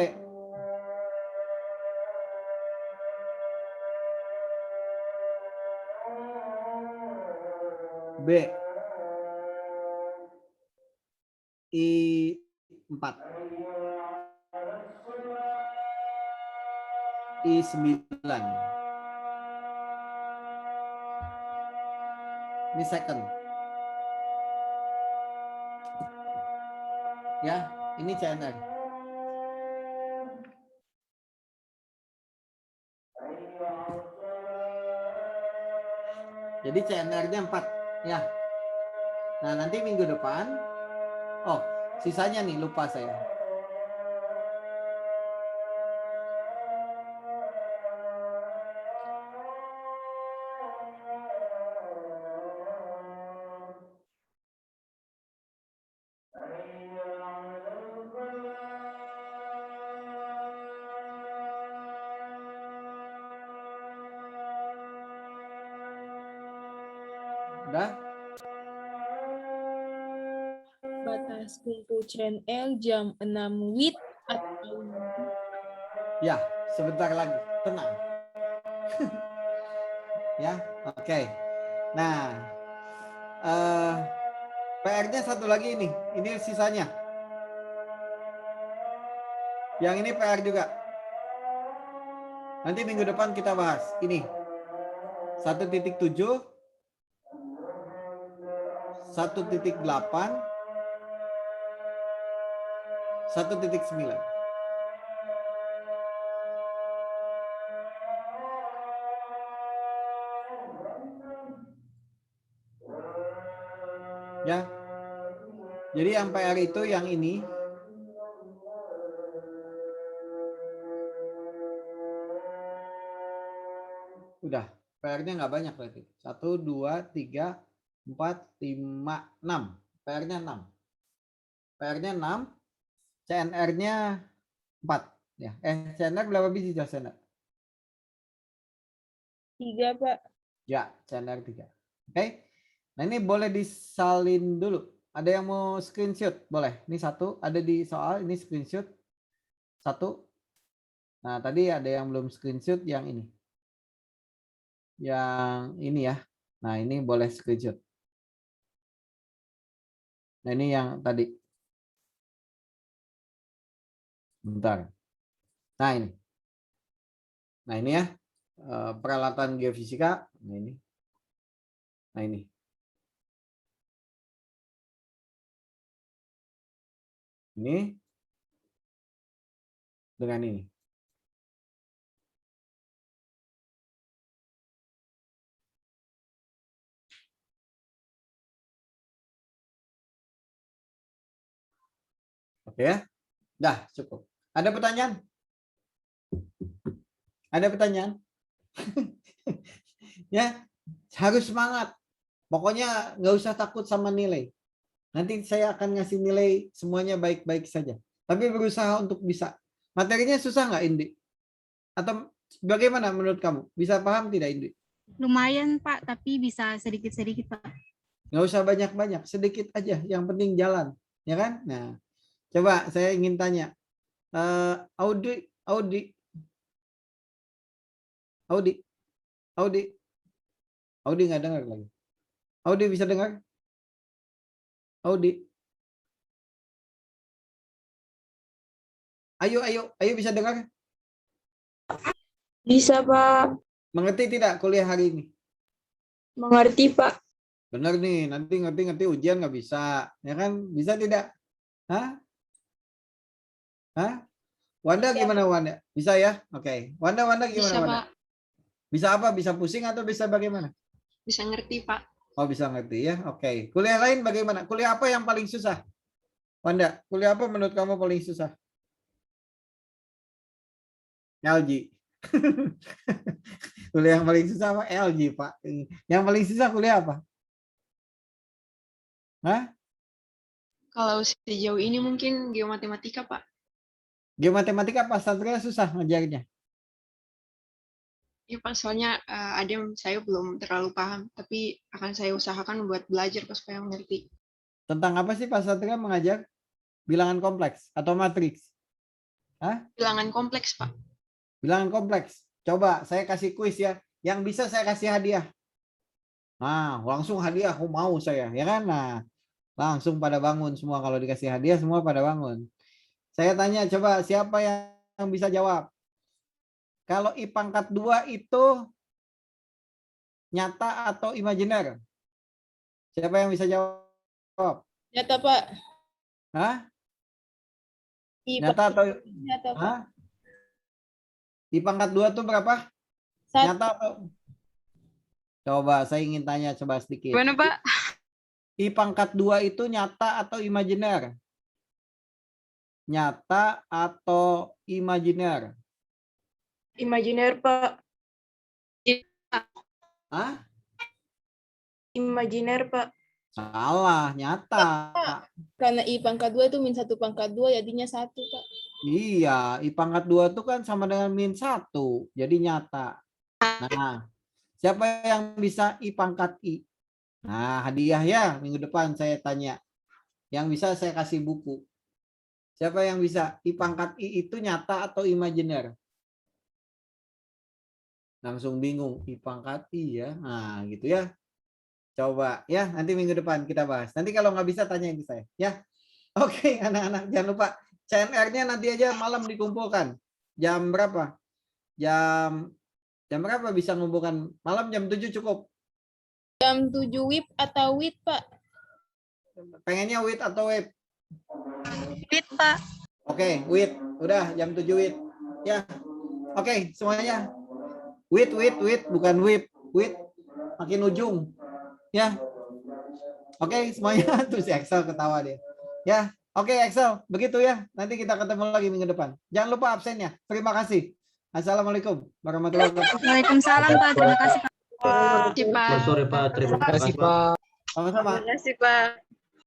S2: B. I4. I9. Ini second. Ya, ini CNR. Jadi CNR-nya 4. Ya. Nah, nanti minggu depan. Oh, sisanya nih lupa saya. Udah?
S4: Batas kumpul CNL jam 6 WIB
S2: Ya, sebentar lagi. Tenang. Ya, oke. Nah, PR-nya satu lagi ini. Ini sisanya. Yang ini PR juga. Nanti minggu depan kita bahas. Ini 1.7, 1.8, 1.9. Ya. Jadi yang PR itu yang ini. Udah, PR-nya nggak banyak berarti. 1, 2, 3, 4, 5, 6. PR-nya 6. PR-nya 6. CNR-nya 4. Ya. CNR berapa biji CNR?
S4: 3, Pak.
S2: Ya, CNR 3. Oke. Nah ini boleh disalin dulu. Ada yang mau screenshot? Boleh. Ini satu. Ada di soal. Ini screenshot. Satu. Nah tadi ada yang belum screenshot yang ini. Yang ini ya. Nah ini boleh screenshot. Nah ini yang tadi. Bentar. Nah ini. Nah ini ya. Peralatan geofisika. Nah ini. Nah ini. Ini. Dengan ini. Oke ya. Dah cukup. Ada pertanyaan? Ada pertanyaan? Ya, harus semangat. Pokoknya nggak usah takut sama nilai. Nanti saya akan ngasih nilai semuanya baik-baik saja. Tapi berusaha untuk bisa. Materinya susah nggak, Indi? Atau bagaimana menurut kamu? Bisa paham tidak, Indi?
S5: Lumayan Pak, tapi bisa sedikit-sedikit Pak.
S2: Nggak usah banyak-banyak, sedikit aja. Yang penting jalan, ya kan? Nah, coba saya ingin tanya, Audi nggak dengar lagi. Audi bisa dengar? Audi. Ayo bisa dengar?
S1: Bisa, Pak.
S2: Mengerti tidak kuliah hari ini?
S1: Mengerti, Pak.
S2: Benar nih, nanti ngerti ujian nggak bisa, ya kan? Bisa tidak? Hah? Wanda gimana Wanda? Bisa ya? Oke. Wanda gimana
S7: Bisa,
S2: Wanda?
S7: Pak.
S2: Bisa apa? Bisa pusing atau bisa bagaimana?
S7: Bisa ngerti, Pak.
S2: Oh, bisa ngerti ya. Oke. Kuliah lain bagaimana? Kuliah apa yang paling susah? Wanda, kuliah apa menurut kamu paling susah? LG. Kuliah yang paling susah apa? LG, Pak. Yang paling susah kuliah apa? Hah?
S7: Kalau sejauh ini mungkin geomatematika, Pak.
S2: Geomatematika pas Satria susah ngajarnya.
S7: Ya, Pak, soalnya ada yang saya belum terlalu paham, tapi akan saya usahakan buat belajar supaya mengerti.
S2: Tentang apa sih Pak Satria mengajar? Bilangan kompleks atau matriks? Hah?
S7: Bilangan kompleks, Pak.
S2: Bilangan kompleks. Coba saya kasih kuis ya. Yang bisa saya kasih hadiah. Nah, langsung hadiah. Oh, mau saya, ya kan? Nah, langsung pada bangun semua. Kalau dikasih hadiah semua pada bangun. Saya tanya coba siapa yang bisa jawab? Kalau I pangkat 2 itu nyata atau imajiner? Siapa yang bisa jawab?
S4: Nyata, Pak.
S2: Hah?
S4: I
S2: Nyata atau
S4: nyata, Pak.
S2: hah? I pangkat 2 itu berapa? Nyata atau? Coba saya ingin tanya coba sedikit.
S7: Gimana, Pak?
S2: I pangkat 2 itu nyata atau imajiner? Nyata atau imajiner?
S1: Imajiner, Pak.
S2: Hah?
S1: Imajiner, Pak.
S2: Salah, nyata.
S4: Karena I pangkat 2 itu min 1 pangkat 2, jadinya 1, Pak.
S2: Iya, I pangkat 2 itu kan sama dengan min 1, jadi nyata. Nah, siapa yang bisa I pangkat I? Nah, hadiah ya, minggu depan saya tanya. Yang bisa saya kasih buku. Siapa yang bisa? I pangkat I itu nyata atau imajiner? Langsung bingung. I pangkat I ya. Nah, gitu ya. Coba ya, nanti minggu depan kita bahas. Nanti kalau nggak bisa tanya ke saya. Ya. Oke, anak-anak jangan lupa. CNR-nya nanti aja malam dikumpulkan. Jam berapa? Jam berapa bisa ngumpulkan? Malam jam 7 cukup.
S4: Jam 7 WIB atau WIT, Pak?
S2: Pengennya WIT atau WIB?
S5: WIT, Pak.
S2: Oke, WIT. Udah jam 7 WIT. Ya. Oke, semuanya. WIT, bukan WIB. WIT makin ujung. Ya. Oke, semuanya. Tuh si Excel ketawa dia. Ya. Oke, Excel. Begitu ya. Nanti kita ketemu lagi minggu depan. Jangan lupa absennya. Terima kasih. Assalamualaikum warahmatullahi wabarakatuh.
S5: Waalaikumsalam, Pak. Terima kasih, Pak.
S7: Terima kasih, Pak.
S6: Sore Pak, terima kasih Pak.
S2: Sama-sama.
S7: Terima kasih, Pak.